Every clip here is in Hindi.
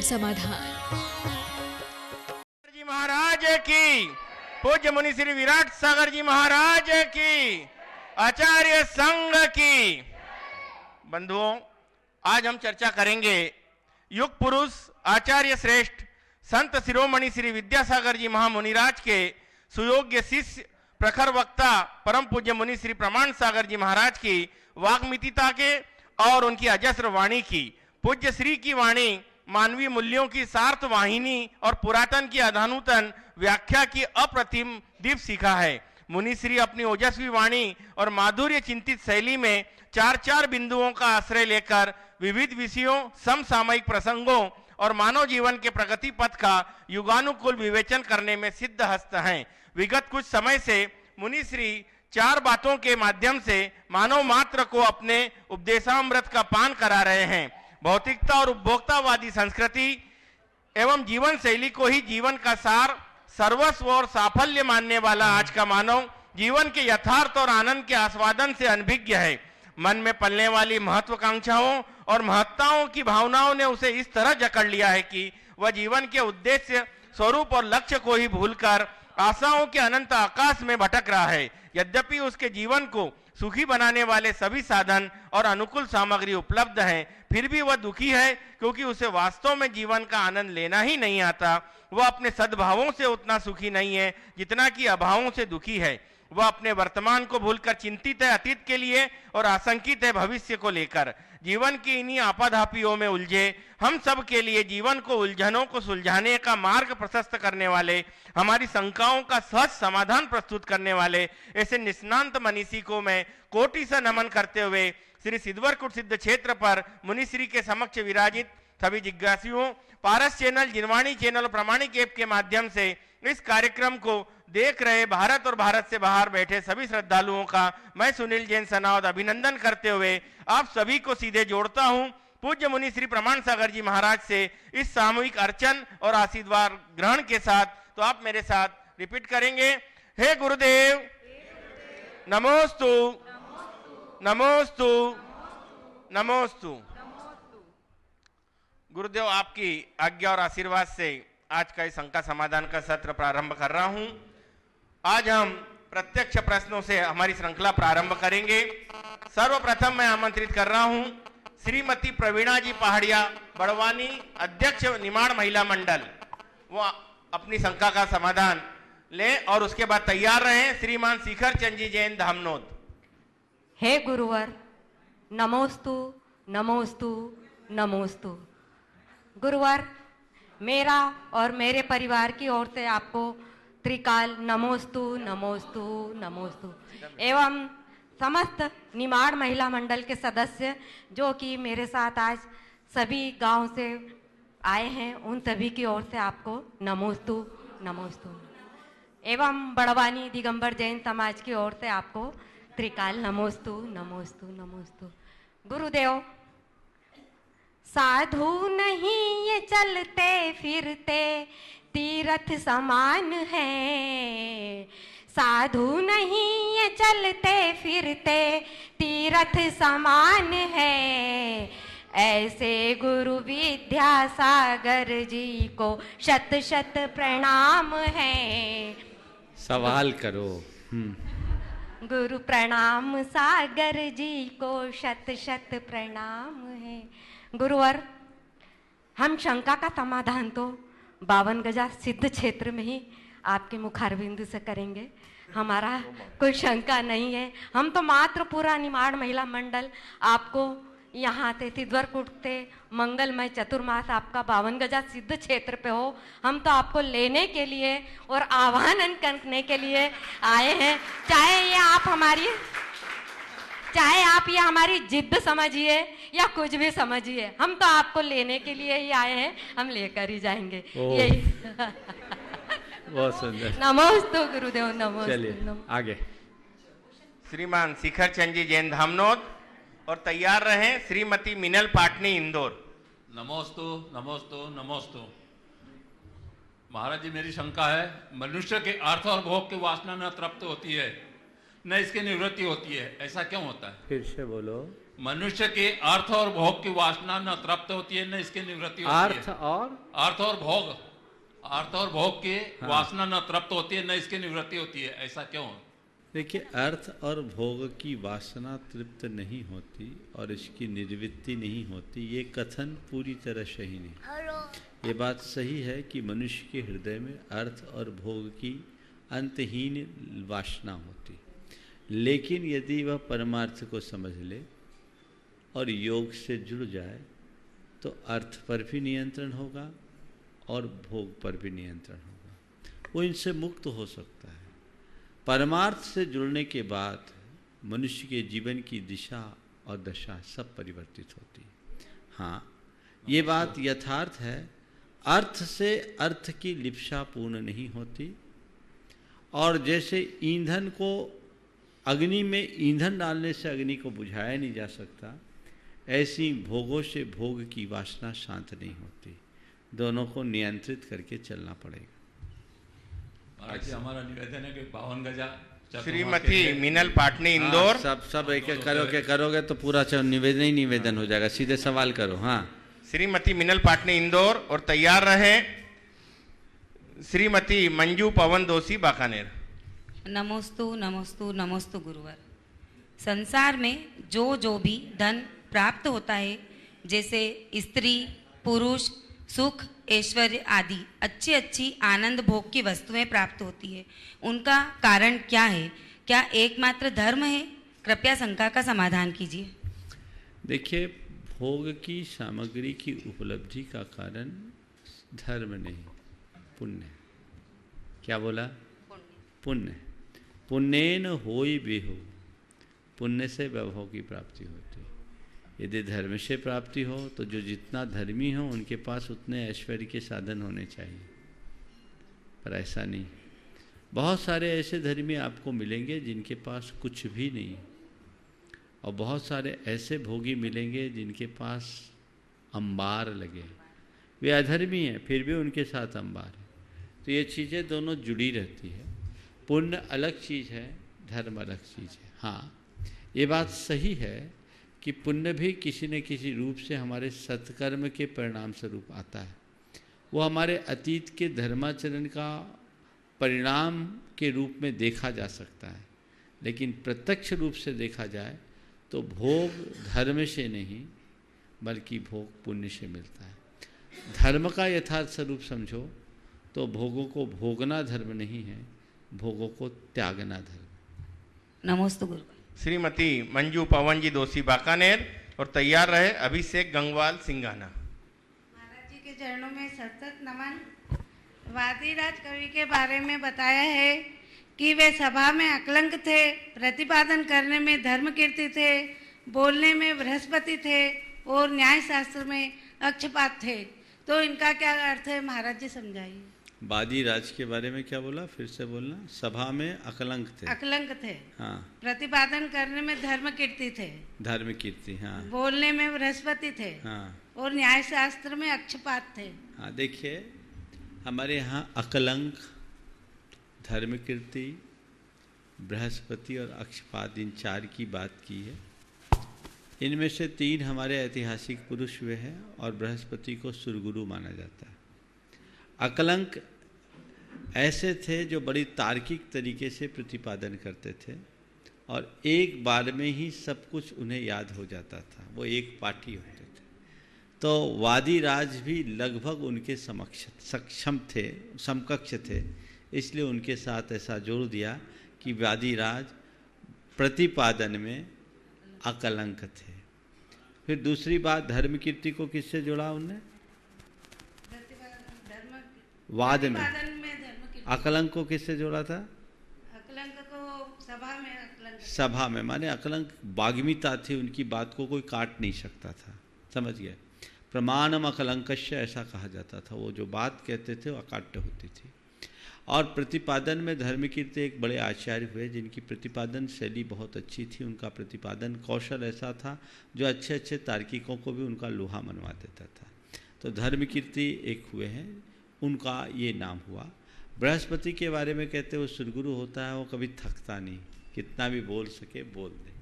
समाधान। जी महाराज की, पूज्य मुनि श्री विराट सागर जी महाराज की, आचार्य संघ की। बंधुओं, आज हम चर्चा करेंगे युग पुरुष आचार्य श्रेष्ठ संत शिरोमणि श्री विद्यासागर जी महामुनिराज के सुयोग्य शिष्य प्रखर वक्ता परम पूज्य मुनि श्री प्रमाण सागर जी महाराज की वाग्मितिता के और उनकी अजस्र वाणी की। पूज्य श्री की वाणी मानवीय मूल्यों की सार्थ वाहिनी और पुरातन की अधानुतन व्याख्या की अप्रतिम दीप सीखा है। मुनि श्री अपनी ओजस्वी वाणी और माधुर्य चिंतित शैली में चार चार बिंदुओं का आश्रय लेकर विविध विषयों, समसामयिक प्रसंगों और मानव जीवन के प्रगति पथ का युगानुकूल विवेचन करने में सिद्ध हस्त हैं। विगत कुछ समय से मुनि श्री चार बातों के माध्यम से मानव मात्र को अपने उपदेशामृत का पान करा रहे हैं। भौतिकता और उपभोक्तावादी संस्कृति एवं जीवन शैली को ही जीवन का सार, सर्वस्व और साफल्य मानने वाला आज का मानव जीवन के यथार्थ और आनंद के आस्वादन से अनभिज्ञ है। मन में पलने वाली महत्वाकांक्षाओं और महत्ताओं की भावनाओं ने उसे इस तरह जकड़ लिया है कि वह जीवन के उद्देश्य, स्वरूप और लक्ष्य को ही भूलकर आशाओं के अनंत आकाश में भटक रहा है। यद्यपि उसके जीवन को सुखी बनाने वाले सभी साधन और अनुकूल सामग्री उपलब्ध हैं, फिर भी वह दुखी है क्योंकि उसे वास्तव में जीवन का आनंद लेना ही नहीं आता। वह अपने सद्भावों से उतना सुखी नहीं है जितना कि अभावों से दुखी है। वह अपने वर्तमान को भूलकर चिंतित है अतीत के लिए और आशंकित है भविष्य को लेकर। जीवन की इन्हीं आपाधापियों में उलझे हम सब के लिए जीवन को उलझनों को सुलझाने का मार्ग प्रशस्त करने वाले, हमारी शंकाओं का सहज समाधान प्रस्तुत करने वाले ऐसे निष्णांत मनीषी को मैं कोटि से नमन करते हुए श्री सिद्धवरकुट सिद्ध क्षेत्र पर मुनिश्री के समक्ष विराजित सभी जिज्ञासुओं, पारस चैनल, जिनवाणी चैनल और प्रामाणिक ऐप के माध्यम से इस कार्यक्रम को देख रहे भारत और भारत से बाहर बैठे सभी श्रद्धालुओं का मैं सुनील जैन सनावद अभिनंदन करते हुए आप सभी को सीधे जोड़ता हूं पूज्य मुनि श्री प्रमाण सागर जी महाराज से इस सामूहिक अर्चन और आशीर्वाद ग्रहण के साथ। तो आप मेरे साथ रिपीट करेंगे। हे गुरुदेव, नमोस्तु नमोस्तु नमोस्तु। गुरुदेव, आपकी आज्ञा और आशीर्वाद से आज का इस शंका समाधान का सत्र प्रारंभ कर रहा हूं। आज हम प्रत्यक्ष प्रश्नों से हमारी श्रृंखला प्रारंभ करेंगे। सर्वप्रथम मैं आमंत्रित कर रहा हूं श्रीमती प्रवीणा जी पहाड़िया, बड़वानी, अध्यक्ष निमाड़ महिला मंडल, वो अपनी शंका का समाधान लें और उसके बाद तैयार रहें श्रीमान शिखर चंद जी जैन धामनोद। हे गुरुवर, नमोस्तु नमोस्तु नमोस्तु। गुरुवर, मेरा और मेरे परिवार की ओर से आपको त्रिकाल नमोस्तु नमोस्तु नमोस्तु एवं समस्त निमाड़ महिला मंडल के सदस्य जो कि मेरे साथ आज सभी गांव से आए हैं, उन सभी की ओर से आपको नमोस्तु नमोस्तु एवं बड़वानी दिगंबर जैन समाज की ओर से आपको त्रिकाल नमोस्तु नमोस्तु नमोस्तु। गुरुदेव, साधु नहीं ये चलते फिरते तीर्थ समान है, साधु नहीं ये चलते फिरते तीर्थ समान है, ऐसे गुरु विद्यासागर जी को शत शत प्रणाम है। सवाल करो। गुरु प्रणाम, सागर जी को शत शत प्रणाम है। गुरुवर, हम शंका का समाधान तो 52 गजा सिद्ध क्षेत्र में ही आपके मुखारबिंदु से करेंगे। हमारा कोई शंका नहीं है। हम तो मात्र पूरा निमाड़ महिला मंडल आपको यहाँ से सिद्धवरकुट से मंगलमय चतुर्मास आपका 52 गजा सिद्ध क्षेत्र पे हो, हम तो आपको लेने के लिए और आह्वान करने के लिए आए हैं। चाहे आप ये हमारी जिद्द समझिए या कुछ भी समझिए, हम तो आपको लेने के लिए ही आए हैं, हम लेकर ही जाएंगे। यही बहुत सुंदर। नमोस्तु गुरुदेव, नमोस्तु। चलिए आगे। श्रीमान शिखर चंद जी जैन धामनोद और तैयार रहें श्रीमती मिनल पाटनी इंदौर। नमोस्तु नमोस्तु नमोस्तु। महाराज जी, मेरी शंका है, मनुष्य के अर्थ और भोग की वासना न तृप्त होती है, न इसकी निवृत्ति होती है, ऐसा क्यों होता है? फिर से बोलो। मनुष्य के अर्थ और भोग की वासना न तृप्त होती है, न इसकी निवृत्ति होती अर्थ है। और अर्थ और भोग की वासना न तृप्त होती है, न इसकी निवृत्ति होती है, ऐसा क्यों? देखिए, अर्थ और भोग की वासना तृप्त नहीं होती और इसकी निवृत्ति नहीं होती, ये कथन पूरी तरह सही नहीं। ये बात सही है कि मनुष्य के हृदय में अर्थ और भोग की अंतहीन वासना होती, लेकिन यदि वह परमार्थ को समझ ले और योग से जुड़ जाए तो अर्थ पर भी नियंत्रण होगा और भोग पर भी नियंत्रण होगा, वो इनसे मुक्त हो सकता है। परमार्थ से जुड़ने के बाद मनुष्य के जीवन की दिशा और दशा सब परिवर्तित होती है। हाँ, ये बात यथार्थ है, अर्थ से अर्थ की लिप्सा पूर्ण नहीं होती, और जैसे ईंधन को अग्नि में ईंधन डालने से अग्नि को बुझाया नहीं जा सकता, ऐसी भोगों से भोग की वासना शांत नहीं होती। दोनों को नियंत्रित करके चलना पड़ेगा। आज हमारा निवेदन है कि 52 गजा श्रीमती मीनल पाटनी इंदौर। सब एक एक करोगे तो पूरा निवेदन हो जाएगा। सीधे सवाल करो। हाँ, श्रीमती मीनल पाटनी इंदौर। और तैयार रहे श्रीमती मंजू पवन दोषी बाकानेर। नमोस्तु नमोस्तु नमोस्तु गुरुवर। संसार में जो भी धन प्राप्त होता है, जैसे स्त्री, पुरुष, सुख, ऐश्वर्य आदि अच्छी आनंद भोग की वस्तुएं प्राप्त होती है, उनका कारण क्या है? क्या एकमात्र धर्म है? कृपया शंका का समाधान कीजिए। देखिए, भोग की सामग्री की उपलब्धि का कारण धर्म नहीं, पुण्य। क्या बोला? पुण्य। पुण्येन होय बेहो, पुण्य से वैभव की प्राप्ति होती है। यदि धर्म से प्राप्ति हो तो जो जितना धर्मी हो उनके पास उतने ऐश्वर्य के साधन होने चाहिए, पर ऐसा नहीं। बहुत सारे ऐसे धर्मी आपको मिलेंगे जिनके पास कुछ भी नहीं, और बहुत सारे ऐसे भोगी मिलेंगे जिनके पास अंबार लगे। वे अधर्मी हैं फिर भी उनके साथ अंबार है। तो ये चीज़ें दोनों जुड़ी रहती है। पुण्य अलग चीज़ है, धर्म अलग चीज़ है। हाँ, ये बात सही है कि पुण्य भी किसी न किसी रूप से हमारे सत्कर्म के परिणाम स्वरूप आता है। वो हमारे अतीत के धर्माचरण का परिणाम के रूप में देखा जा सकता है, लेकिन प्रत्यक्ष रूप से देखा जाए तो भोग धर्म से नहीं बल्कि भोग पुण्य से मिलता है। धर्म का यथार्थ स्वरूप समझो तो भोगों को भोगना धर्म नहीं है, भोगों को त्यागना धर्म। नमोस्तु गुरु। श्रीमती मंजू पवन जी दोषी बाकानेर। और तैयार रहे अभिषेक गंगवाल सिंघाना। महाराज जी के चरणों में सतत नमन। वादीराज कवि के बारे में बताया है कि वे सभा में अकलंक थे, प्रतिपादन करने में धर्म कीर्ति थे, बोलने में बृहस्पति थे और न्याय शास्त्र में अक्षपात थे। तो इनका क्या अर्थ है महाराज जी, समझाइए। वादी राज के बारे में क्या बोला? फिर से बोलना। सभा में अकलंक थे। अकलंक थे। हाँ। प्रतिपादन करने में धर्म कीर्ति थे। धर्म कीर्ति। हाँ। बोलने में बृहस्पति थे। हाँ। और न्याय शास्त्र में अक्षपात थे। हाँ, देखिए, हमारे यहाँ अकलंक, धर्म कीर्ति, बृहस्पति और अक्षपात, इन चार की बात की है। इनमें से 3 हमारे ऐतिहासिक पुरुष हुए हैं और बृहस्पति को सुरगुरु माना जाता है। अकलंक ऐसे थे जो बड़ी तार्किक तरीके से प्रतिपादन करते थे और एक बार में ही सब कुछ उन्हें याद हो जाता था, वो एक पाठी होते थे। तो वादी राज भी लगभग उनके समकक्ष थे, इसलिए उनके साथ ऐसा जोड़ दिया कि वादी राज प्रतिपादन में अकलंक थे। फिर दूसरी बात, धर्म कीर्ति को किससे जोड़ा उनने? वाद में। अकलंक को किससे जोड़ा था? अकलंक को सभा में। अकलंक सभा में माने अकलंक वाग्मिता थी, उनकी बात को कोई काट नहीं सकता था। समझ गए? प्रमाणम अकलंकस्य ऐसा कहा जाता था। वो जो बात कहते थे वो अकाट्य होती थी। और प्रतिपादन में धर्म कीर्ति एक बड़े आचार्य हुए जिनकी प्रतिपादन शैली बहुत अच्छी थी। उनका प्रतिपादन कौशल ऐसा था जो अच्छे अच्छे तार्किकों को भी उनका लोहा मनवा देता था। तो धर्म कीर्ति एक हुए हैं, उनका ये नाम हुआ। बृहस्पति के बारे में कहते वो सुरगुरु होता है, वो कभी थकता नहीं, कितना भी बोल सके बोल दे।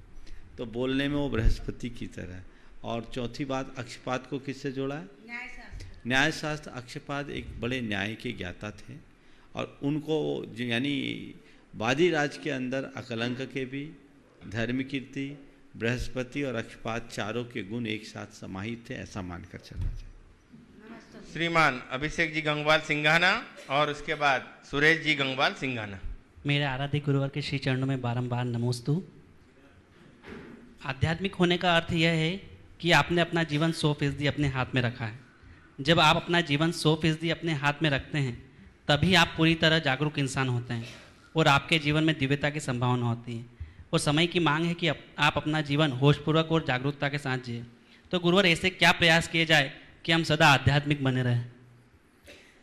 तो बोलने में वो बृहस्पति की तरह। और चौथी बात, अक्षपाद को किससे जोड़ा है? न्याय शास्त्र। अक्षपाद एक बड़े न्याय के ज्ञाता थे और उनको यानी वादिराज के अंदर अकलंक के भी, धर्म कीर्ति, बृहस्पति और अक्षपाद चारों के गुण एक साथ समाहित थे, ऐसा मानकर चलना चाहिए। श्रीमान अभिषेक जी गंगवाल सिंघाना और उसके बाद सुरेश जी गंगवाल सिंघाना। मेरे आराध्य गुरुवर के श्री चरणों में बारंबार नमोस्तु। आध्यात्मिक होने का अर्थ यह है कि आपने अपना जीवन 100% अपने हाथ में रखा है। जब आप अपना जीवन 100% अपने हाथ में रखते हैं तभी आप पूरी तरह जागरूक इंसान होते हैं और आपके जीवन में दिव्यता की संभावना होती है। और समय की मांग है कि आप अपना जीवन होशपूर्वक और जागरूकता के साथ जिए। तो गुरुवर ऐसे क्या प्रयास किए जाए कि हम सदा आध्यात्मिक बने रहें?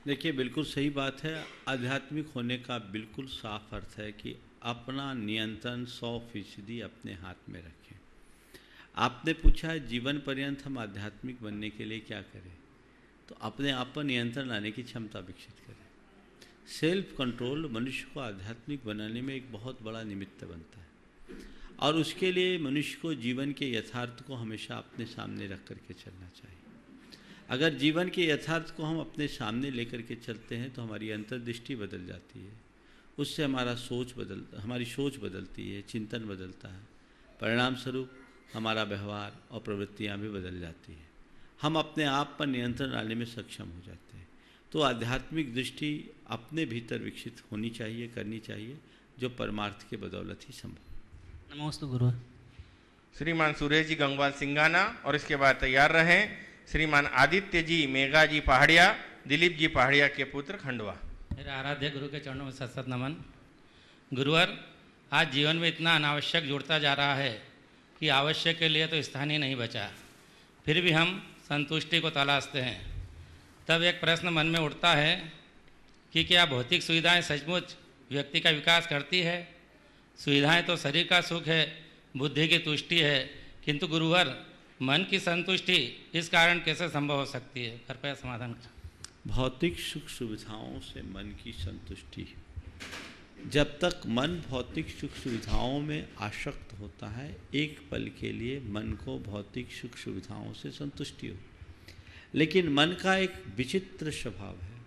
देखिए, बिल्कुल सही बात है। आध्यात्मिक होने का बिल्कुल साफ अर्थ है कि अपना नियंत्रण 100% अपने हाथ में रखें। आपने पूछा है जीवन पर्यंत हम आध्यात्मिक बनने के लिए क्या करें, तो अपने आप पर नियंत्रण लाने की क्षमता विकसित करें। सेल्फ कंट्रोल मनुष्य को आध्यात्मिक बनाने में एक बहुत बड़ा निमित्त बनता है और उसके लिए मनुष्य को जीवन के यथार्थ को हमेशा अपने सामने रख करके चलना चाहिए। अगर जीवन के यथार्थ को हम अपने सामने लेकर के चलते हैं तो हमारी अंतर्दृष्टि बदल जाती है, उससे हमारी सोच बदलती है, चिंतन बदलता है, परिणाम स्वरूप हमारा व्यवहार और प्रवृत्तियाँ भी बदल जाती हैं। हम अपने आप पर नियंत्रण लाने में सक्षम हो जाते हैं। तो आध्यात्मिक दृष्टि अपने भीतर विकसित होनी चाहिए, करनी चाहिए, जो परमार्थ के बदौलत ही संभव। नमोस्तु गुरु। श्रीमान सुरेश जी गंगवाल सिंघाना और इसके बाद तैयार रहें श्रीमान आदित्य जी मेघा जी पहाड़िया, दिलीप जी पहाड़िया के पुत्र खंडवा। मेरे आराध्य गुरु के चरणों में सत नमन। गुरुवर, आज जीवन में इतना अनावश्यक जुड़ता जा रहा है कि आवश्यक के लिए तो स्थान ही नहीं बचा, फिर भी हम संतुष्टि को तलाशते हैं। तब एक प्रश्न मन में उठता है कि क्या भौतिक सुविधाएं सचमुच व्यक्ति का विकास करती है? सुविधाएं तो शरीर का सुख है, बुद्धि की तुष्टि है, किंतु गुरुवर मन की संतुष्टि इस कारण कैसे संभव हो सकती है? कृपया समाधान करें। भौतिक सुख सुविधाओं से मन की संतुष्टि, जब तक मन भौतिक सुख सुविधाओं में आसक्त होता है, एक पल के लिए मन को भौतिक सुख सुविधाओं से संतुष्टि हो। लेकिन मन का एक विचित्र स्वभाव है,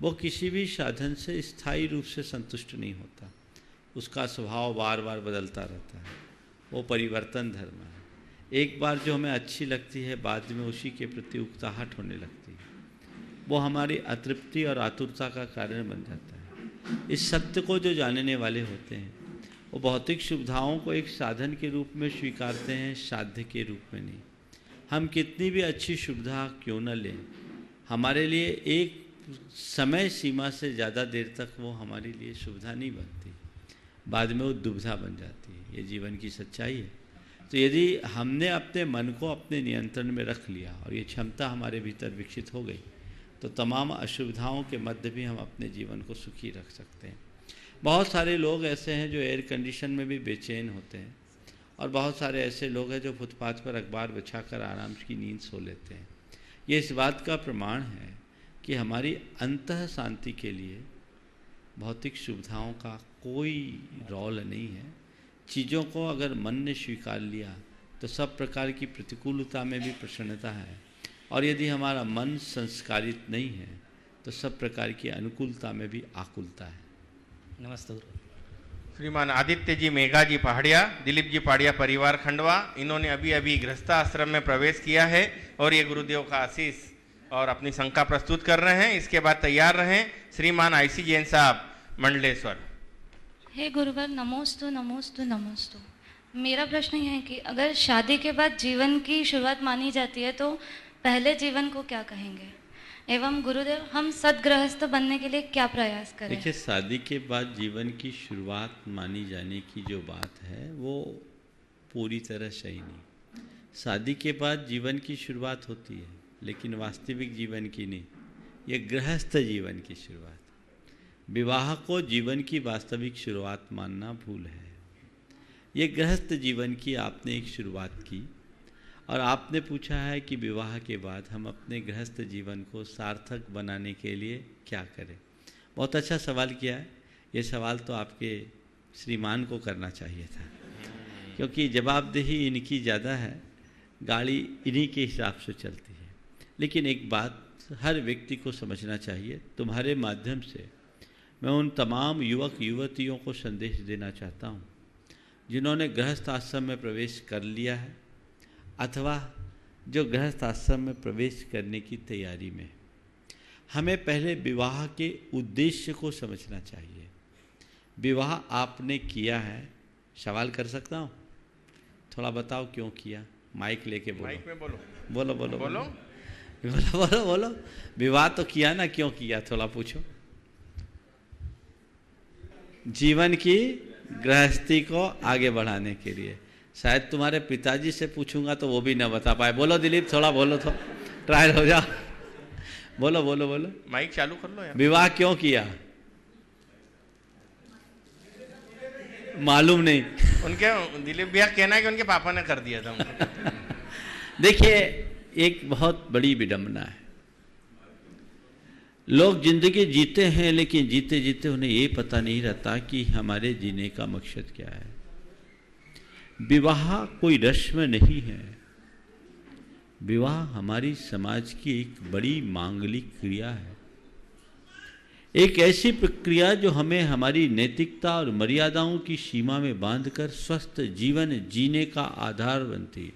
वो किसी भी साधन से स्थायी रूप से संतुष्ट नहीं होता। उसका स्वभाव बार बार बदलता रहता है, वो परिवर्तन धर्म है। एक बार जो हमें अच्छी लगती है, बाद में उसी के प्रति उकताहट होने लगती है, वो हमारी अतृप्ति और आतुरता का कारण बन जाता है। इस सत्य को जो जानने वाले होते हैं वो भौतिक सुविधाओं को एक साधन के रूप में स्वीकारते हैं, साध्य के रूप में नहीं। हम कितनी भी अच्छी सुविधा क्यों न लें, हमारे लिए एक समय सीमा से ज़्यादा देर तक वो हमारे लिए सुविधा नहीं बनती, बाद में वो दुविधा बन जाती है। ये जीवन की सच्चाई है। तो यदि हमने अपने मन को अपने नियंत्रण में रख लिया और ये क्षमता हमारे भीतर विकसित हो गई, तो तमाम असुविधाओं के मध्य भी हम अपने जीवन को सुखी रख सकते हैं। बहुत सारे लोग ऐसे हैं जो एयर कंडीशन में भी बेचैन होते हैं और बहुत सारे ऐसे लोग हैं जो फुटपाथ पर अखबार बिछाकर आराम की नींद सो लेते हैं। ये इस बात का प्रमाण है कि हमारी अंतः शांति के लिए भौतिक सुविधाओं का कोई रोल नहीं है। चीज़ों को अगर मन ने स्वीकार लिया तो सब प्रकार की प्रतिकूलता में भी प्रसन्नता है, और यदि हमारा मन संस्कारित नहीं है तो सब प्रकार की अनुकूलता में भी आकुलता है। नमस्ते गुरु। श्रीमान आदित्य जी मेघा जी पहाड़िया, दिलीप जी पहाड़िया परिवार खंडवा, इन्होंने अभी अभी गृहस्थाश्रम में प्रवेश किया है और ये गुरुदेव का आशीष और अपनी शंका प्रस्तुत कर रहे हैं। इसके बाद तैयार रहें श्रीमान आईसी जैन साहब मंडलेश्वर। हे गुरुवर, नमोस्तु नमोस्तु नमोस्तु। मेरा प्रश्न यह है कि अगर शादी के बाद जीवन की शुरुआत मानी जाती है तो पहले जीवन को क्या कहेंगे, एवं गुरुदेव हम सदगृहस्थ बनने के लिए क्या प्रयास करें? देखिए, शादी के बाद जीवन की शुरुआत मानी जाने की जो बात है वो पूरी तरह सही नहीं। शादी के बाद जीवन की शुरुआत होती है, लेकिन वास्तविक जीवन की नहीं, ये गृहस्थ जीवन की शुरुआत। विवाह को जीवन की वास्तविक शुरुआत मानना भूल है। ये गृहस्थ जीवन की आपने एक शुरुआत की और आपने पूछा है कि विवाह के बाद हम अपने गृहस्थ जीवन को सार्थक बनाने के लिए क्या करें। बहुत अच्छा सवाल किया है। ये सवाल तो आपके श्रीमान को करना चाहिए था, क्योंकि जवाबदेही इनकी ज़्यादा है, गाड़ी इन्हीं के हिसाब से चलती है। लेकिन एक बात हर व्यक्ति को समझना चाहिए, तुम्हारे माध्यम से मैं उन तमाम युवक युवतियों को संदेश देना चाहता हूँ जिन्होंने गृहस्थ आश्रम में प्रवेश कर लिया है अथवा जो गृहस्थ आश्रम में प्रवेश करने की तैयारी में। हमें पहले विवाह के उद्देश्य को समझना चाहिए। विवाह आपने किया है, सवाल कर सकता हूँ? थोड़ा बताओ क्यों किया? माइक लेके बोलो। माइक में बोलो। बोलो बोलो बोलो। बोलो बोलो बोलो। विवाह तो किया ना, क्यों किया थोड़ा पूछो। जीवन की गृहस्थी को आगे बढ़ाने के लिए। शायद तुम्हारे पिताजी से पूछूंगा तो वो भी ना बता पाए। बोलो दिलीप, थोड़ा बोलो, तो ट्रायल हो जा। बोलो बोलो बोलो। माइक चालू कर लो यार। विवाह क्यों किया? मालूम नहीं। उनके दिलीप भैया कहना है कि उनके पापा ने कर दिया था उनको। देखिए, एक बहुत बड़ी विडंबना है। लोग जिंदगी जीते हैं, लेकिन जीते जीते उन्हें ये पता नहीं रहता कि हमारे जीने का मकसद क्या है। विवाह कोई रस्म नहीं है। विवाह हमारी समाज की एक बड़ी मांगलिक क्रिया है, एक ऐसी प्रक्रिया जो हमें हमारी नैतिकता और मर्यादाओं की सीमा में बांधकर स्वस्थ जीवन जीने का आधार बनती है।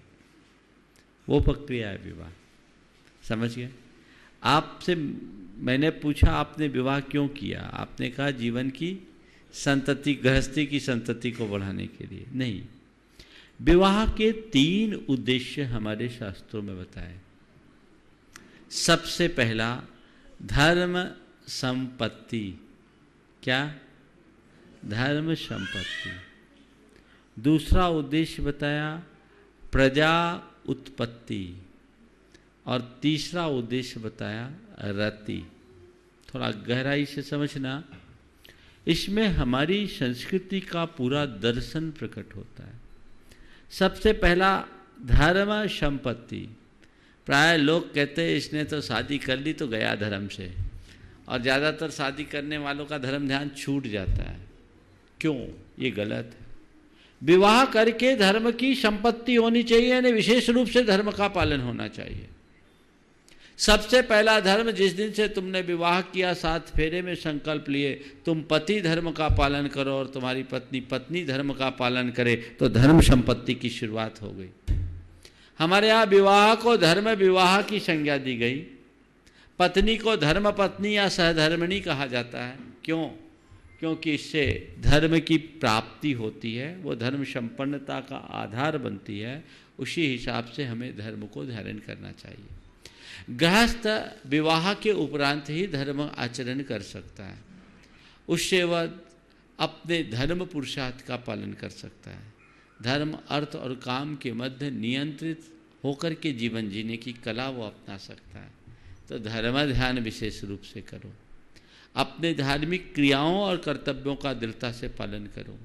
वो प्रक्रिया है विवाह। समझ गए? आपसे मैंने पूछा आपने विवाह क्यों किया? आपने कहा जीवन की संतति, गृहस्थी की संतति को बढ़ाने के लिए। नहीं, विवाह के 3 उद्देश्य हमारे शास्त्रों में बताए। सबसे पहला धर्म संपत्ति। क्या? धर्म संपत्ति। दूसरा उद्देश्य बताया प्रजा उत्पत्ति, और तीसरा उद्देश्य बताया रति। थोड़ा गहराई से समझना, इसमें हमारी संस्कृति का पूरा दर्शन प्रकट होता है। सबसे पहला धर्म संपत्ति। प्राय लोग कहते हैं इसने तो शादी कर ली तो गया धर्म से, और ज़्यादातर शादी करने वालों का धर्म ध्यान छूट जाता है। क्यों? ये गलत है। विवाह करके धर्म की संपत्ति होनी चाहिए, यानी विशेष रूप से धर्म का पालन होना चाहिए। सबसे पहला धर्म, जिस दिन से तुमने विवाह किया, 7 फेरे में संकल्प लिए तुम पति धर्म का पालन करो और तुम्हारी पत्नी पत्नी धर्म का पालन करे, तो धर्म संपत्ति की शुरुआत हो गई। हमारे यहाँ विवाह को धर्म विवाह की संज्ञा दी गई। पत्नी को धर्म पत्नी या सहधर्मिणी कहा जाता है। क्यों? क्योंकि इससे धर्म की प्राप्ति होती है, वो धर्म संपन्नता का आधार बनती है। उसी हिसाब से हमें धर्म को धारण करना चाहिए। गृहस्थ विवाह के उपरांत ही धर्म आचरण कर सकता है, उससे वह अपने धर्म पुरुषार्थ का पालन कर सकता है। धर्म, अर्थ और काम के मध्य नियंत्रित होकर के जीवन जीने की कला वो अपना सकता है। तो धर्म ध्यान विशेष रूप से करो। अपने धार्मिक क्रियाओं और कर्तव्यों का दृढ़ता से पालन करो।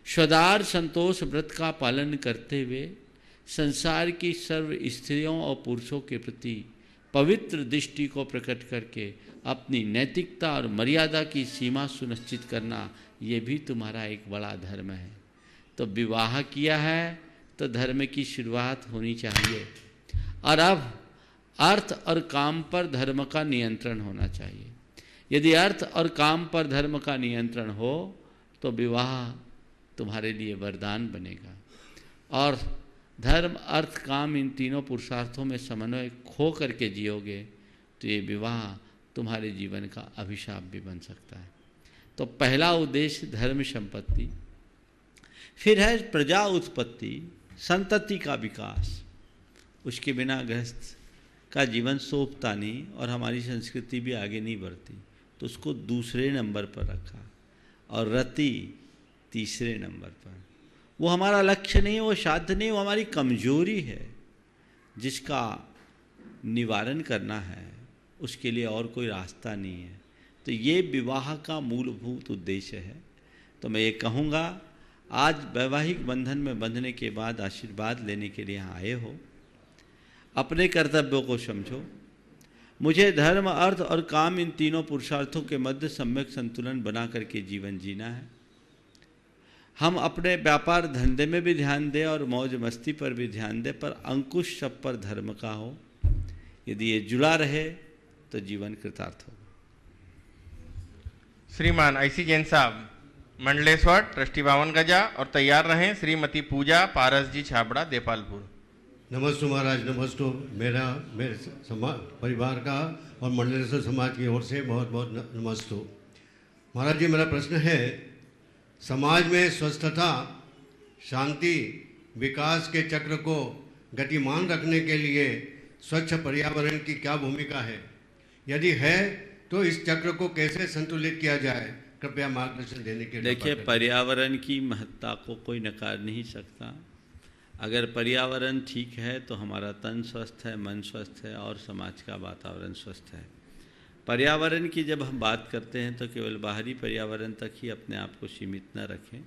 स्वदार संतोष व्रत का पालन करते हुए संसार की सर्व स्त्रियों और पुरुषों के प्रति पवित्र दृष्टि को प्रकट करके अपनी नैतिकता और मर्यादा की सीमा सुनिश्चित करना, ये भी तुम्हारा एक बड़ा धर्म है। तो विवाह किया है तो धर्म की शुरुआत होनी चाहिए। और अब अर्थ और काम पर धर्म का नियंत्रण होना चाहिए। यदि अर्थ और काम पर धर्म का नियंत्रण हो तो विवाह तुम्हारे लिए वरदान बनेगा। और धर्म, अर्थ, काम, इन तीनों पुरुषार्थों में समन्वय खो करके जियोगे तो ये विवाह तुम्हारे जीवन का अभिशाप भी बन सकता है। तो पहला उद्देश्य धर्म संपत्ति। फिर है प्रजा उत्पत्ति, संतति का विकास। उसके बिना गृहस्थ का जीवन शोभता नहीं और हमारी संस्कृति भी आगे नहीं बढ़ती, तो उसको दूसरे नंबर पर रखा। और रति तीसरे नंबर पर। वो हमारा लक्ष्य नहीं, वो साध्य नहीं, वो हमारी कमजोरी है जिसका निवारण करना है। उसके लिए और कोई रास्ता नहीं है। तो ये विवाह का मूलभूत उद्देश्य है। तो मैं ये कहूँगा, आज वैवाहिक बंधन में बंधने के बाद आशीर्वाद लेने के लिए यहाँ आए हो, अपने कर्तव्यों को समझो। मुझे धर्म, अर्थ और काम, इन तीनों पुरुषार्थों के मध्य सम्यक संतुलन बना करके जीवन जीना है। हम अपने व्यापार धंधे में भी ध्यान दें और मौज मस्ती पर भी ध्यान दें, पर अंकुश सब पर धर्म का हो। यदि ये जुड़ा रहे तो जीवन कृतार्थ होगा। श्रीमान ऐसी जैन साहब, मंडलेश्वर, ट्रस्टी बावन गजा, और तैयार रहें श्रीमती पूजा पारस जी छाबड़ा, देपालपुर। नमस्ते महाराज, नमस्ते। मेरे परिवार का और मंडलेश्वर समाज की ओर से बहुत बहुत नमस्ते। महाराज जी, मेरा प्रश्न है, समाज में स्वस्थता, शांति, विकास के चक्र को गतिमान रखने के लिए स्वच्छ पर्यावरण की क्या भूमिका है? यदि है तो इस चक्र को कैसे संतुलित किया जाए? कृपया मार्गदर्शन देने के लिए। देखिए, पर्यावरण की महत्ता को कोई नकार नहीं सकता। अगर पर्यावरण ठीक है तो हमारा तन स्वस्थ है, मन स्वस्थ है और समाज का वातावरण स्वस्थ है। पर्यावरण की जब हम बात करते हैं तो केवल बाहरी पर्यावरण तक ही अपने आप को सीमित न रखें।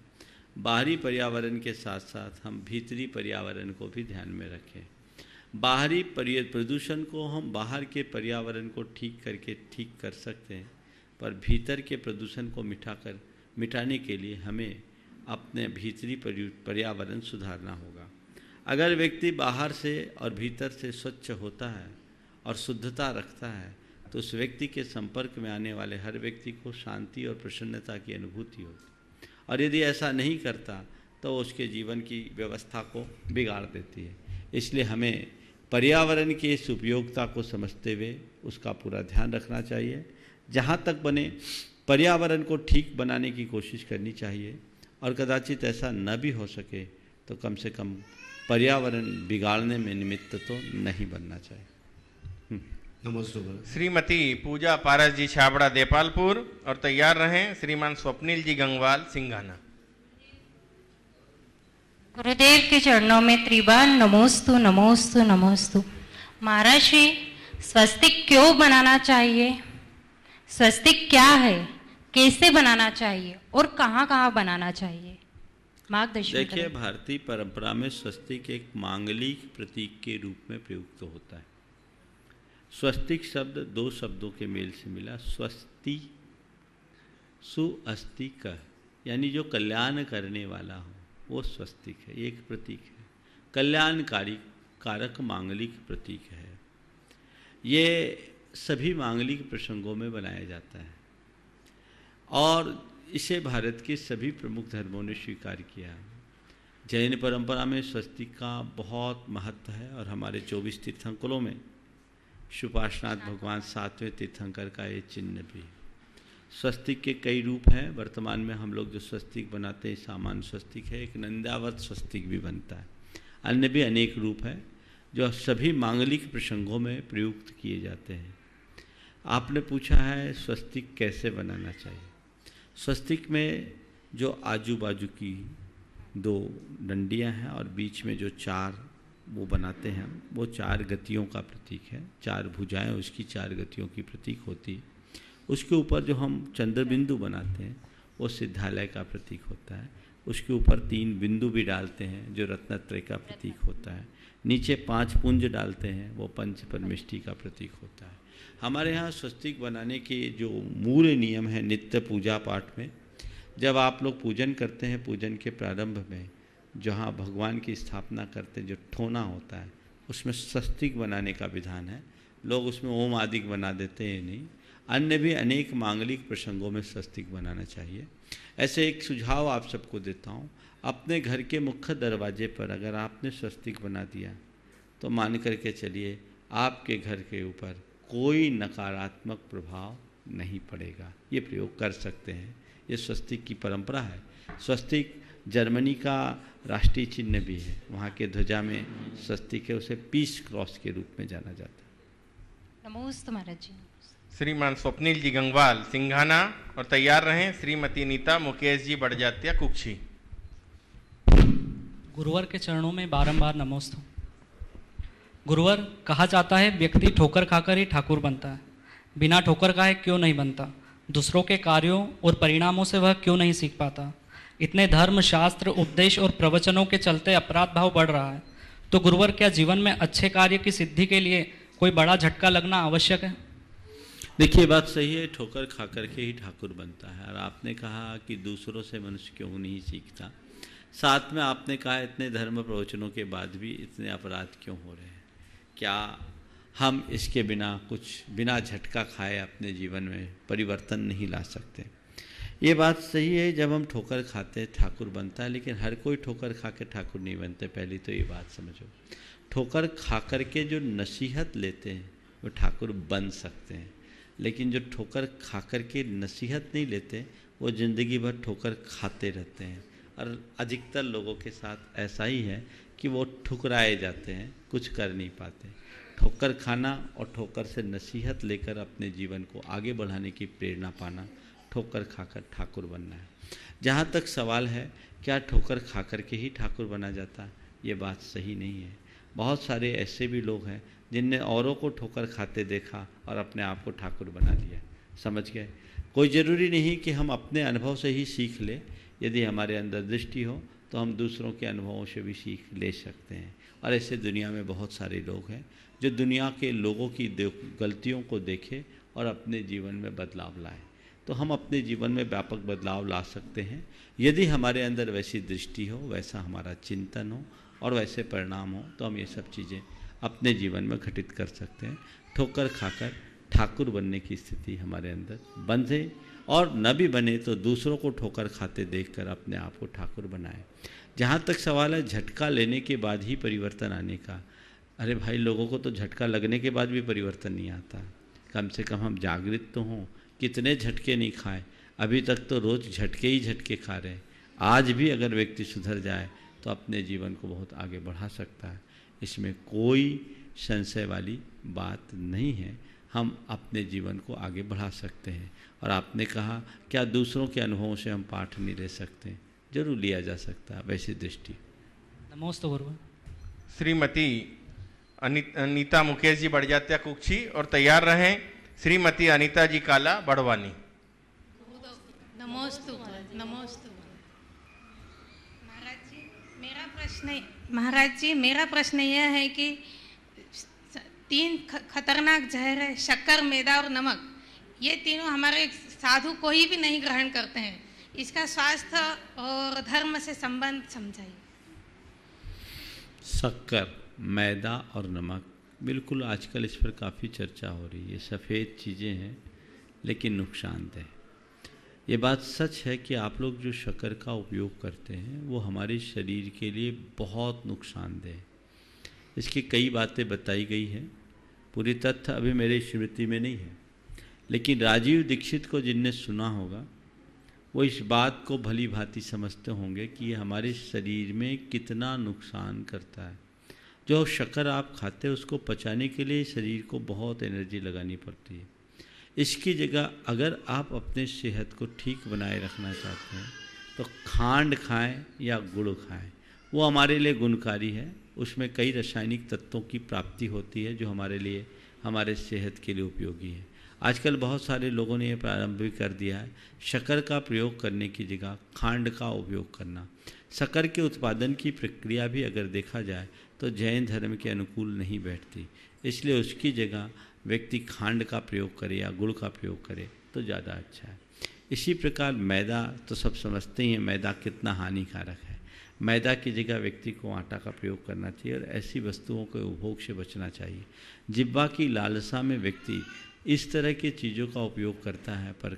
बाहरी पर्यावरण के साथ साथ हम भीतरी पर्यावरण को भी ध्यान में रखें। बाहरी प्रदूषण को हम बाहर के पर्यावरण को ठीक करके ठीक कर सकते हैं, पर भीतर के प्रदूषण को मिटाने के लिए हमें अपने भीतरी पर्यावरण सुधारना होगा। अगर व्यक्ति बाहर से और भीतर से स्वच्छ होता है और शुद्धता रखता है तो उस व्यक्ति के संपर्क में आने वाले हर व्यक्ति को शांति और प्रसन्नता की अनुभूति होती, और यदि ऐसा नहीं करता तो उसके जीवन की व्यवस्था को बिगाड़ देती है। इसलिए हमें पर्यावरण की इस उपयोगिता को समझते हुए उसका पूरा ध्यान रखना चाहिए। जहाँ तक बने पर्यावरण को ठीक बनाने की कोशिश करनी चाहिए, और कदाचित ऐसा न भी हो सके तो कम से कम पर्यावरण बिगाड़ने में निमित्त तो नहीं बनना चाहिए। नमस्ते। श्रीमती पूजा पारस जी छाबड़ा, देपालपुर, और तैयार रहें श्रीमान स्वप्निल जी गंगवाल, सिंघाना। गुरुदेव के चरणों में त्रिबार नमोस्तु नमोस्तु नमोस्तु। महाराज श्री, स्वस्तिक क्यों बनाना चाहिए? स्वस्तिक क्या है, कैसे बनाना चाहिए और कहाँ कहाँ बनाना चाहिए? मार्गदर्शन करें। देखिए, भारतीय परंपरा में स्वस्तिक एक मांगलिक प्रतीक के रूप में प्रयुक्त होता है। स्वस्तिक शब्द दो शब्दों के मेल से मिला, स्वस्ति सुअस्तिक, यानी जो कल्याण करने वाला हो वो स्वस्तिक है, एक प्रतीक है। कल्याणकारी कारक मांगलिक प्रतीक है। ये सभी मांगलिक प्रसंगों में बनाया जाता है और इसे भारत के सभी प्रमुख धर्मों ने स्वीकार किया है। जैन परंपरा में स्वस्तिक का बहुत महत्व है और हमारे 24 तीर्थंकरों में सुपार्श्वनाथ भगवान 7वें तीर्थंकर का ये चिन्ह भी है। स्वस्तिक के कई रूप हैं। वर्तमान में हम लोग जो स्वस्तिक बनाते हैं सामान्य स्वस्तिक है, एक नंदावत स्वस्तिक भी बनता है, अन्य भी अनेक रूप है जो सभी मांगलिक प्रसंगों में प्रयुक्त किए जाते हैं। आपने पूछा है स्वस्तिक कैसे बनाना चाहिए। स्वस्तिक में जो आजू बाजू की 2 डंडियां हैं और बीच में जो 4 वो बनाते हैं, वो 4 गतियों का प्रतीक है। 4 भुजाएं उसकी 4 गतियों की प्रतीक होती है। उसके ऊपर जो हम चंद्रबिंदु बनाते हैं वो सिद्धालय का प्रतीक होता है। उसके ऊपर 3 बिंदु भी डालते हैं जो रत्नत्रय का प्रतीक होता है। नीचे 5 पुंज डालते हैं, वो पंच परमिष्टि का प्रतीक होता है। हमारे यहाँ स्वस्तिक बनाने के जो मूल नियम है, नित्य पूजा पाठ में जब आप लोग पूजन करते हैं, पूजन के प्रारंभ में जहाँ भगवान की स्थापना करते जो ठोना होता है उसमें स्वस्तिक बनाने का विधान है। लोग उसमें ओम आदि बना देते हैं, नहीं, अन्य भी अनेक मांगलिक प्रसंगों में स्वस्तिक बनाना चाहिए। ऐसे एक सुझाव आप सबको देता हूँ, अपने घर के मुख्य दरवाजे पर अगर आपने स्वस्तिक बना दिया तो मान करके चलिए आपके घर के ऊपर कोई नकारात्मक प्रभाव नहीं पड़ेगा। ये प्रयोग कर सकते हैं। ये स्वस्तिक की परंपरा है। स्वस्तिक जर्मनी का राष्ट्रीय चिन्ह भी है। वहाँ के ध्वजा में स्वस्तिक है, उसे पीस क्रॉस के रूप में जाना जाता है। नमोस्तु महाराज जी। श्रीमान स्वप्निल जी गंगवाल, सिंघाना, और तैयार रहें श्रीमती नीता मुकेश जी बड़जात्या, कुक्षी। गुरुवर के चरणों में बारंबार नमोस्तु। गुरुवर, कहा जाता है व्यक्ति ठोकर खाकर ही ठाकुर बनता है, बिना ठोकर खाए क्यों नहीं बनता? दूसरों के कार्यों और परिणामों से वह क्यों नहीं सीख पाता? इतने धर्म, शास्त्र, उपदेश और प्रवचनों के चलते अपराध भाव बढ़ रहा है। तो गुरुवर, क्या जीवन में अच्छे कार्य की सिद्धि के लिए कोई बड़ा झटका लगना आवश्यक है? देखिए बात सही है, ठोकर खा करके ही ठाकुर बनता है। और आपने कहा कि दूसरों से मनुष्य क्यों नहीं सीखता, साथ में आपने कहा इतने धर्म प्रवचनों के बाद भी इतने अपराध क्यों हो रहे हैं। क्या हम इसके बिना झटका खाए अपने जीवन में परिवर्तन नहीं ला सकते? ये बात सही है, जब हम ठोकर खाते ठाकुर बनता है, लेकिन हर कोई ठोकर खा के ठाकुर नहीं बनते। पहली तो ये बात समझो, ठोकर खा करके जो नसीहत लेते हैं वो ठाकुर बन सकते हैं, लेकिन जो ठोकर खा करके नसीहत नहीं लेते वो ज़िंदगी भर ठोकर खाते रहते हैं। और अधिकतर लोगों के साथ ऐसा ही है कि वो ठुकराए जाते हैं, कुछ कर नहीं पाते। ठोकर खाना और ठोकर से नसीहत लेकर अपने जीवन को आगे बढ़ाने की प्रेरणा पाना, ठोकर खाकर ठाकुर बनना है। जहाँ तक सवाल है क्या ठोकर खा कर के ही ठाकुर बना जाता है, ये बात सही नहीं है। बहुत सारे ऐसे भी लोग हैं जिनने औरों को ठोकर खाते देखा और अपने आप को ठाकुर बना लिया। समझ गए? कोई ज़रूरी नहीं कि हम अपने अनुभव से ही सीख लें। यदि हमारे अंदर दृष्टि हो तो हम दूसरों के अनुभवों से भी सीख ले सकते हैं। और ऐसे दुनिया में बहुत सारे लोग हैं जो दुनिया के लोगों की गलतियों को देखें और अपने जीवन में बदलाव लाएं। तो हम अपने जीवन में व्यापक बदलाव ला सकते हैं यदि हमारे अंदर वैसी दृष्टि हो, वैसा हमारा चिंतन हो और वैसे परिणाम हो, तो हम ये सब चीज़ें अपने जीवन में घटित कर सकते हैं। ठोकर खाकर ठाकुर बनने की स्थिति हमारे अंदर बंधे, और न भी बने तो दूसरों को ठोकर खाते देखकर अपने आप को ठाकुर बनाए। जहाँ तक सवाल है झटका लेने के बाद ही परिवर्तन आने का, अरे भाई लोगों को तो झटका लगने के बाद भी परिवर्तन नहीं आता। कम से कम हम जागृत तो हों, कितने झटके नहीं खाए, अभी तक तो रोज़ झटके ही झटके खा रहे हैं। आज भी अगर व्यक्ति सुधर जाए तो अपने जीवन को बहुत आगे बढ़ा सकता है, इसमें कोई संशय वाली बात नहीं है। हम अपने जीवन को आगे बढ़ा सकते हैं। और आपने कहा क्या दूसरों के अनुभवों से हम पाठ नहीं ले सकते? जरूर लिया जा सकता है वैसी दृष्टि। नमोस्तु गुरु। श्रीमती अनीता मुकेश जी बढ़जात्या कुक्षी, और तैयार रहें श्रीमती अनीता जी काला बड़वानी। नमोस्तु नमोस्तु। महाराज जी मेरा प्रश्न यह है कि 3 खतरनाक जहर है, शक्कर, मैदा और नमक। ये तीनों हमारे साधु कोई भी नहीं ग्रहण करते हैं। इसका स्वास्थ्य और धर्म से संबंध समझाइए। शक्कर, मैदा और नमक, बिल्कुल आजकल इस पर काफ़ी चर्चा हो रही है। सफ़ेद चीज़ें हैं लेकिन नुकसानदेह। ये बात सच है कि आप लोग जो शक्कर का उपयोग करते हैं वो हमारे शरीर के लिए बहुत नुकसानदेह है। इसकी कई बातें बताई गई हैं, पूरी तथ्य अभी मेरी स्मृति में नहीं है, लेकिन राजीव दीक्षित को जिनने सुना होगा वो इस बात को भली भांति समझते होंगे कि ये हमारे शरीर में कितना नुकसान करता है। जो शक्कर आप खाते हैं उसको पचाने के लिए शरीर को बहुत एनर्जी लगानी पड़ती है। इसकी जगह अगर आप अपने सेहत को ठीक बनाए रखना चाहते हैं तो खांड खाएं या गुड़ खाएं, वो हमारे लिए गुणकारी है। उसमें कई रासायनिक तत्वों की प्राप्ति होती है जो हमारे लिए, हमारे सेहत के लिए उपयोगी है। आजकल बहुत सारे लोगों ने ये प्रारंभ भी कर दिया है शक्कर का प्रयोग करने की जगह खांड का उपयोग करना। शक्कर के उत्पादन की प्रक्रिया भी अगर देखा जाए तो जैन धर्म के अनुकूल नहीं बैठती, इसलिए उसकी जगह व्यक्ति खांड का प्रयोग करे या गुड़ का प्रयोग करे तो ज़्यादा अच्छा है। इसी प्रकार मैदा तो सब समझते ही हैं मैदा कितना हानिकारक है। मैदा की जगह व्यक्ति को आटा का प्रयोग करना चाहिए और ऐसी वस्तुओं के उपभोग से बचना चाहिए। जिह्वा की लालसा में व्यक्ति इस तरह की चीज़ों का उपयोग करता है, पर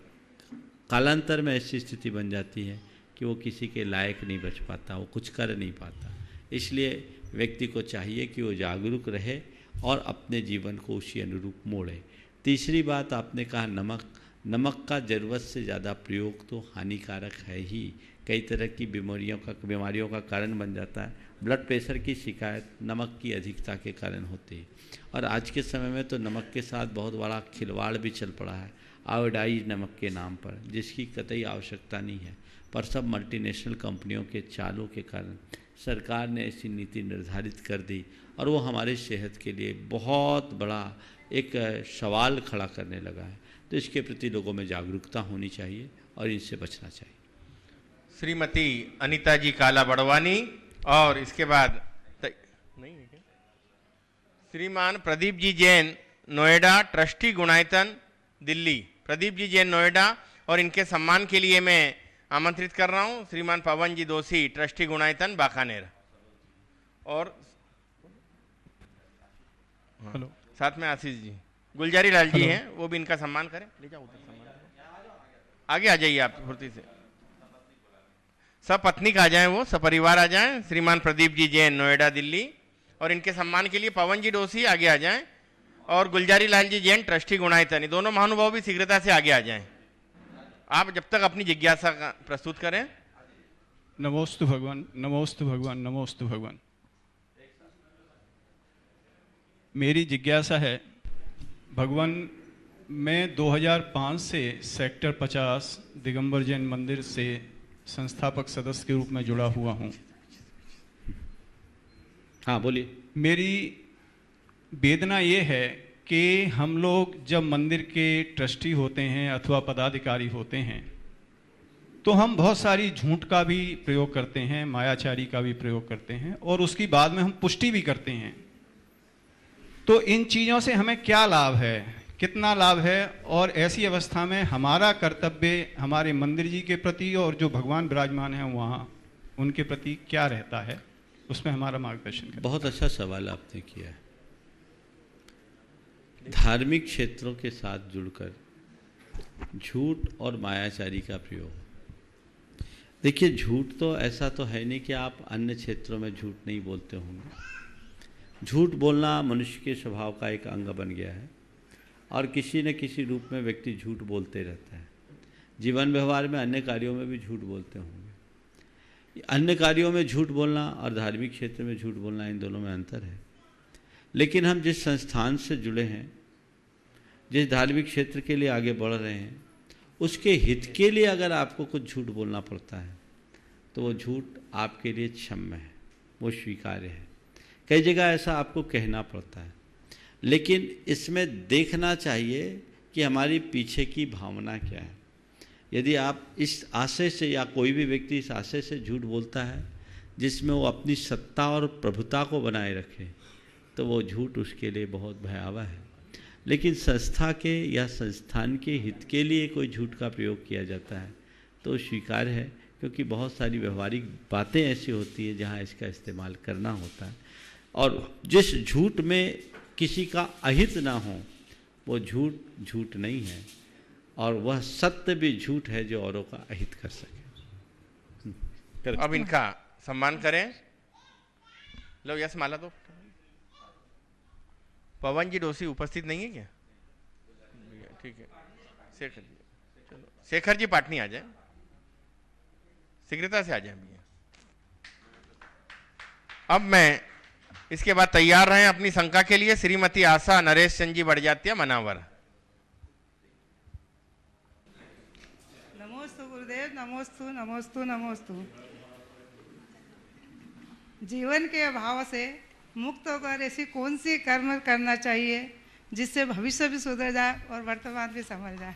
कालांतर में ऐसी स्थिति बन जाती है कि वो किसी के लायक नहीं बच पाता, वो कुछ कर नहीं पाता। इसलिए व्यक्ति को चाहिए कि वो जागरूक रहे और अपने जीवन को उसी अनुरूप मोड़े। तीसरी बात आपने कहा नमक। नमक का ज़रूरत से ज़्यादा प्रयोग तो हानिकारक है ही, कई तरह की बीमारियों का कारण बन जाता है। ब्लड प्रेशर की शिकायत नमक की अधिकता के कारण होती है। और आज के समय में तो नमक के साथ बहुत बड़ा खिलवाड़ भी चल पड़ा है आयोडाइज नमक के नाम पर, जिसकी कतई आवश्यकता नहीं है, पर सब मल्टीनेशनल कंपनियों के चालों के कारण सरकार ने ऐसी नीति निर्धारित कर दी और वो हमारे सेहत के लिए बहुत बड़ा एक सवाल खड़ा करने लगा है। तो इसके प्रति लोगों में जागरूकता होनी चाहिए और इनसे बचना चाहिए। श्रीमती अनीता जी काला बड़वानी, और इसके बाद नहीं है क्या? श्रीमान प्रदीप जी जैन, नोएडा, ट्रस्टी गुणायतन, दिल्ली, प्रदीप जी जैन नोएडा, और इनके सम्मान के लिए मैं आमंत्रित कर रहा हूं श्रीमान पवन जी दोषी, ट्रस्टी गुणायतन बाकानेर, और साथ में आशीष जी, गुलजारी लाल जी हैं, वो भी इनका सम्मान करें। ले जाओ उधर, सम्मान आगे आ जाइए आप फुर्ती से, सब पत्नी आ जाएं, वो सपरिवार आ जाएं। श्रीमान प्रदीप जी जैन नोएडा दिल्ली, और इनके सम्मान के लिए पवन जी डोसी आगे आ जाएं, और गुलजारी लाल जी जैन ट्रस्टी गुणायतन, दोनों महानुभाव भी शीघ्रता से आगे आ जाएं। आप जब तक अपनी जिज्ञासा प्रस्तुत करें। नमोस्तु भगवान, नमोस्तु भगवान, नमोस्तु भगवान। मेरी जिज्ञासा है भगवान, मैं 2005 से सेक्टर 50 दिगंबर जैन मंदिर से संस्थापक सदस्य के रूप में जुड़ा हुआ हूँ। हाँ बोलिए। मेरी वेदना ये है कि हम लोग जब मंदिर के ट्रस्टी होते हैं अथवा पदाधिकारी होते हैं तो हम बहुत सारी झूठ का भी प्रयोग करते हैं, मायाचारी का भी प्रयोग करते हैं, और उसकी बाद में हम पुष्टि भी करते हैं। तो इन चीज़ों से हमें क्या लाभ है, कितना लाभ है, और ऐसी अवस्था में हमारा कर्तव्य हमारे मंदिर जी के प्रति और जो भगवान विराजमान हैं वहाँ उनके प्रति क्या रहता है, उसमें हमारा मार्गदर्शन करें। बहुत अच्छा सवाल आपने किया है। धार्मिक क्षेत्रों के साथ जुड़कर झूठ और मायाचारी का प्रयोग, देखिए झूठ तो ऐसा तो है नहीं कि आप अन्य क्षेत्रों में झूठ नहीं बोलते होंगे। झूठ बोलना मनुष्य के स्वभाव का एक अंग बन गया है, और किसी न किसी रूप में व्यक्ति झूठ बोलते रहता है। जीवन व्यवहार में अन्य कार्यों में भी झूठ बोलते होंगे। अन्य कार्यों में झूठ बोलना और धार्मिक क्षेत्र में झूठ बोलना, इन दोनों में अंतर है। लेकिन हम जिस संस्थान से जुड़े हैं, जिस धार्मिक क्षेत्र के लिए आगे बढ़ रहे हैं, उसके हित के लिए अगर आपको कुछ झूठ बोलना पड़ता है तो वो झूठ आपके लिए क्षम्य है, वो स्वीकार्य है। कई जगह ऐसा आपको कहना पड़ता है, लेकिन इसमें देखना चाहिए कि हमारी पीछे की भावना क्या है। यदि आप इस आशय से, या कोई भी व्यक्ति इस आशय से झूठ बोलता है जिसमें वो अपनी सत्ता और प्रभुता को बनाए रखे, तो वो झूठ उसके लिए बहुत भयावह है। लेकिन संस्था के या संस्थान के हित के लिए कोई झूठ का प्रयोग किया जाता है तो स्वीकार्य है, क्योंकि बहुत सारी व्यवहारिक बातें ऐसी होती है जहाँ इसका इस्तेमाल करना होता है। और जिस झूठ में किसी का अहित ना हो वो झूठ झूठ नहीं है, और वह सत्य भी झूठ है जो औरों का अहित कर सके। अब इनका सम्मान करें। लो यस माला दो। पवन जी डोसी उपस्थित नहीं है क्या? ठीक है, शेखर जी, चलो शेखर जी पाटनी आ जाए, शीघ्रता से आ जाए भैया। अब मैं इसके बाद तैयार रहें अपनी शंका के लिए। श्रीमती आशा नरेश चंद जी बढ़जात्या मनावर। नमोस्तु गुरुदेव, नमोस्तु नमोस्तु नमोस्तु। जीवन के अभाव से मुक्त होकर ऐसी कौन सी कर्म करना चाहिए जिससे भविष्य भी सुधर जाए और वर्तमान भी संभल जाए?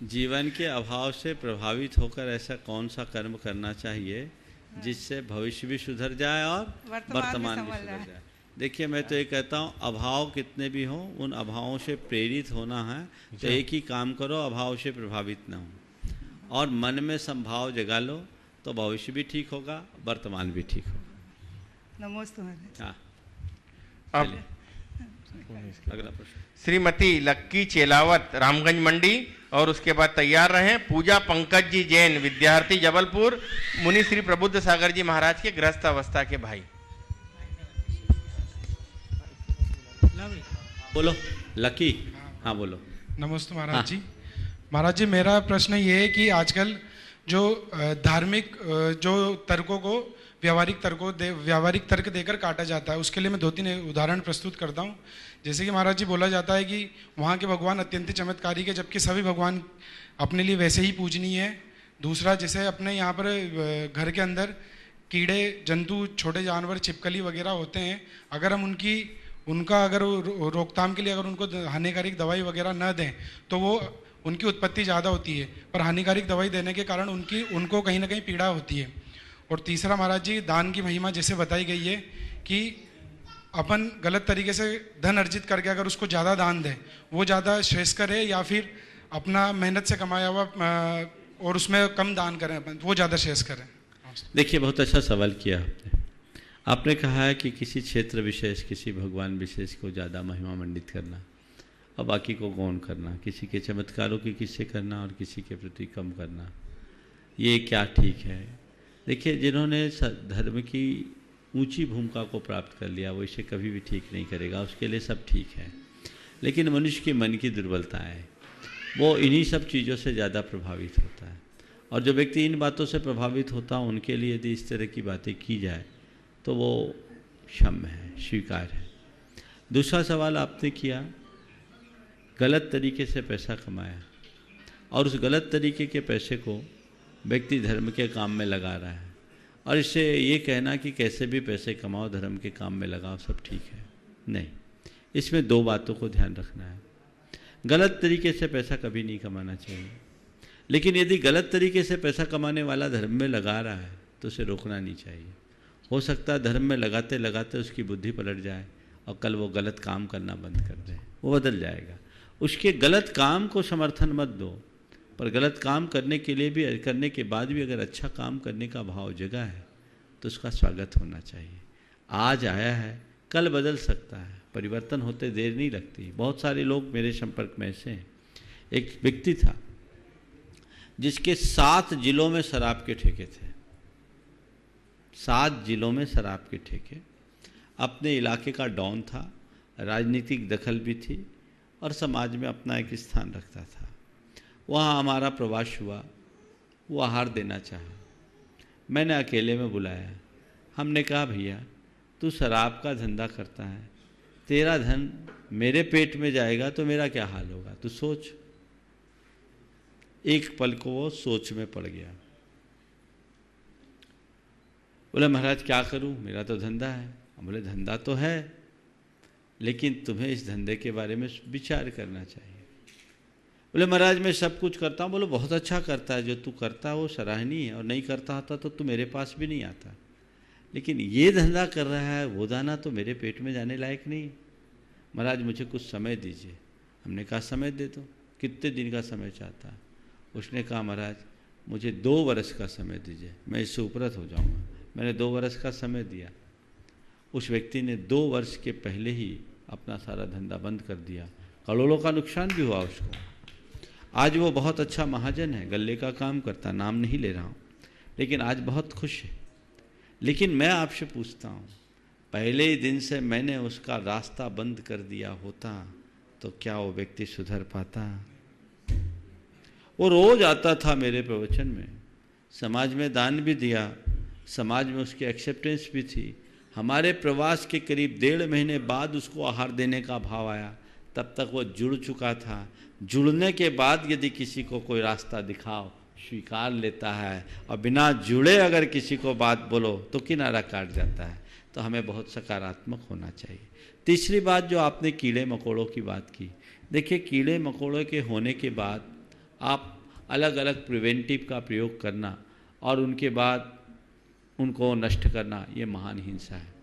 जीवन के अभाव से प्रभावित होकर ऐसा कौन सा कर्म करना चाहिए जिससे भविष्य भी सुधर जाए और वर्तमान भी सुधर जाए? देखिए, मैं तो ये कहता हूँ, अभाव कितने भी हों, उन अभावों से प्रेरित होना है तो एक ही काम करो, अभाव से प्रभावित ना हो, और मन में संभाव जगा लो तो भविष्य भी ठीक होगा, वर्तमान भी ठीक होगा। नमस्ते महाराज। हाँ, अब अगला प्रश्न। श्रीमती लक्की चेलावत रामगंज मंडी, और उसके बाद तैयार रहें पूजा पंकज जी जैन विद्यार्थी जबलपुर, मुनि श्री प्रबुद्ध सागर जी महाराज के गृहस्थ अवस्था के भाई। बोलो लकी। हाँ बोलो। नमस्ते महाराज जी। महाराज जी, मेरा प्रश्न ये है कि आजकल जो धार्मिक जो तर्कों को व्यावहारिक तर्क देकर काटा जाता है, उसके लिए मैं 2-3 उदाहरण प्रस्तुत करता हूँ। जैसे कि महाराज जी बोला जाता है कि वहाँ के भगवान अत्यंत चमत्कारिक है, जबकि सभी भगवान अपने लिए वैसे ही पूजनीय है। दूसरा, जैसे अपने यहाँ पर घर के अंदर कीड़े जंतु, छोटे जानवर, छिपकली वगैरह होते हैं, अगर हम उनका अगर रोकथाम के लिए अगर उनको हानिकारक दवाई वगैरह न दें तो वो उनकी उत्पत्ति ज़्यादा होती है, पर हानिकारक दवाई देने के कारण उनको कहीं ना कहीं पीड़ा होती है। और तीसरा महाराज जी, दान की महिमा जैसे बताई गई है कि अपन गलत तरीके से धन अर्जित करके अगर उसको ज़्यादा दान दें, वो ज़्यादा श्रेयस्कर है या फिर अपना मेहनत से कमाया हुआ और उसमें कम दान करें अपन, वो ज़्यादा श्रेयस्कर है? देखिए, बहुत अच्छा सवाल किया आपने। आपने कहा है कि किसी क्षेत्र विशेष, किसी भगवान विशेष को ज़्यादा महिमा मंडित करना और बाकी को गौण करना, किसी के चमत्कारों की किस्से करना और किसी के प्रति कम करना, ये क्या ठीक है? देखिए, जिन्होंने धर्म की ऊंची भूमिका को प्राप्त कर लिया वो इसे कभी भी ठीक नहीं करेगा, उसके लिए सब ठीक है। लेकिन मनुष्य के मन की दुर्बलता है, वो इन्हीं सब चीज़ों से ज़्यादा प्रभावित होता है, और जो व्यक्ति इन बातों से प्रभावित होता है उनके लिए यदि इस तरह की बातें की जाए तो वो क्षम्य है, स्वीकार है। दूसरा सवाल आपने किया, गलत तरीके से पैसा कमाया और उस गलत तरीके के पैसे को व्यक्ति धर्म के काम में लगा रहा है, और इससे ये कहना कि कैसे भी पैसे कमाओ, धर्म के काम में लगाओ, सब ठीक है, नहीं। इसमें दो बातों को ध्यान रखना है। गलत तरीके से पैसा कभी नहीं कमाना चाहिए, लेकिन यदि गलत तरीके से पैसा कमाने वाला धर्म में लगा रहा है तो उसे रोकना नहीं चाहिए। हो सकता है धर्म में लगाते लगाते उसकी बुद्धि पलट जाए और कल वो गलत काम करना बंद कर दे, वो बदल जाएगा। उसके गलत काम को समर्थन मत दो, पर गलत काम करने के लिए भी, करने के बाद भी अगर अच्छा काम करने का भाव जगा है तो उसका स्वागत होना चाहिए। आज आया है, कल बदल सकता है, परिवर्तन होते देर नहीं लगती। बहुत सारे लोग मेरे संपर्क में ऐसे हैं। एक व्यक्ति था जिसके 7 जिलों में शराब के ठेके थे, 7 जिलों में शराब के ठेके, अपने इलाके का डॉन था, राजनीतिक दखल भी थी और समाज में अपना एक स्थान रखता था। वहाँ हमारा प्रवास हुआ, वो आहार देना चाहा, मैंने अकेले में बुलाया। हमने कहा, भैया तू शराब का धंधा करता है, तेरा धन मेरे पेट में जाएगा तो मेरा क्या हाल होगा, तू सोच। एक पल को वो सोच में पड़ गया। बोले, महाराज क्या करूं, मेरा तो धंधा है। हम बोले, धंधा तो है, लेकिन तुम्हें इस धंधे के बारे में विचार करना चाहिए। बोले, महाराज मैं सब कुछ करता हूँ। बोले, बहुत अच्छा करता है, जो तू करता है वो सराहनीय है, और नहीं करता होता तो तू मेरे पास भी नहीं आता, लेकिन ये धंधा कर रहा है, वो दाना तो मेरे पेट में जाने लायक नहीं। महाराज मुझे कुछ समय दीजिए। हमने कहा, समय दे दो, कितने दिन का समय चाहता है? उसने कहा, महाराज मुझे 2 वर्ष का समय दीजिए, मैं इससे उपरत हो जाऊँगा। मैंने 2 वर्ष का समय दिया। उस व्यक्ति ने 2 वर्ष के पहले ही अपना सारा धंधा बंद कर दिया, करोड़ों का नुकसान भी हुआ उसको। आज वो बहुत अच्छा महाजन है, गल्ले का काम करता, नाम नहीं ले रहा हूँ, लेकिन आज बहुत खुश है। लेकिन मैं आपसे पूछता हूँ, पहले ही दिन से मैंने उसका रास्ता बंद कर दिया होता तो क्या वो व्यक्ति सुधर पाता? वो रोज आता था मेरे प्रवचन में, समाज में दान भी दिया, समाज में उसकी एक्सेप्टेंस भी थी। हमारे प्रवास के करीब 1.5 महीने बाद उसको आहार देने का भाव आया, तब तक वो जुड़ चुका था। जुड़ने के बाद यदि किसी को कोई रास्ता दिखाओ, स्वीकार लेता है, और बिना जुड़े अगर किसी को बात बोलो तो किनारा काट जाता है। तो हमें बहुत सकारात्मक होना चाहिए। तीसरी बात जो आपने कीड़े मकोड़ों की बात की, देखिए कीड़े मकोड़ों के होने के बाद आप अलग अलग प्रिवेंटिव का प्रयोग करना और उनके बाद उनको नष्ट करना, ये महान हिंसा है।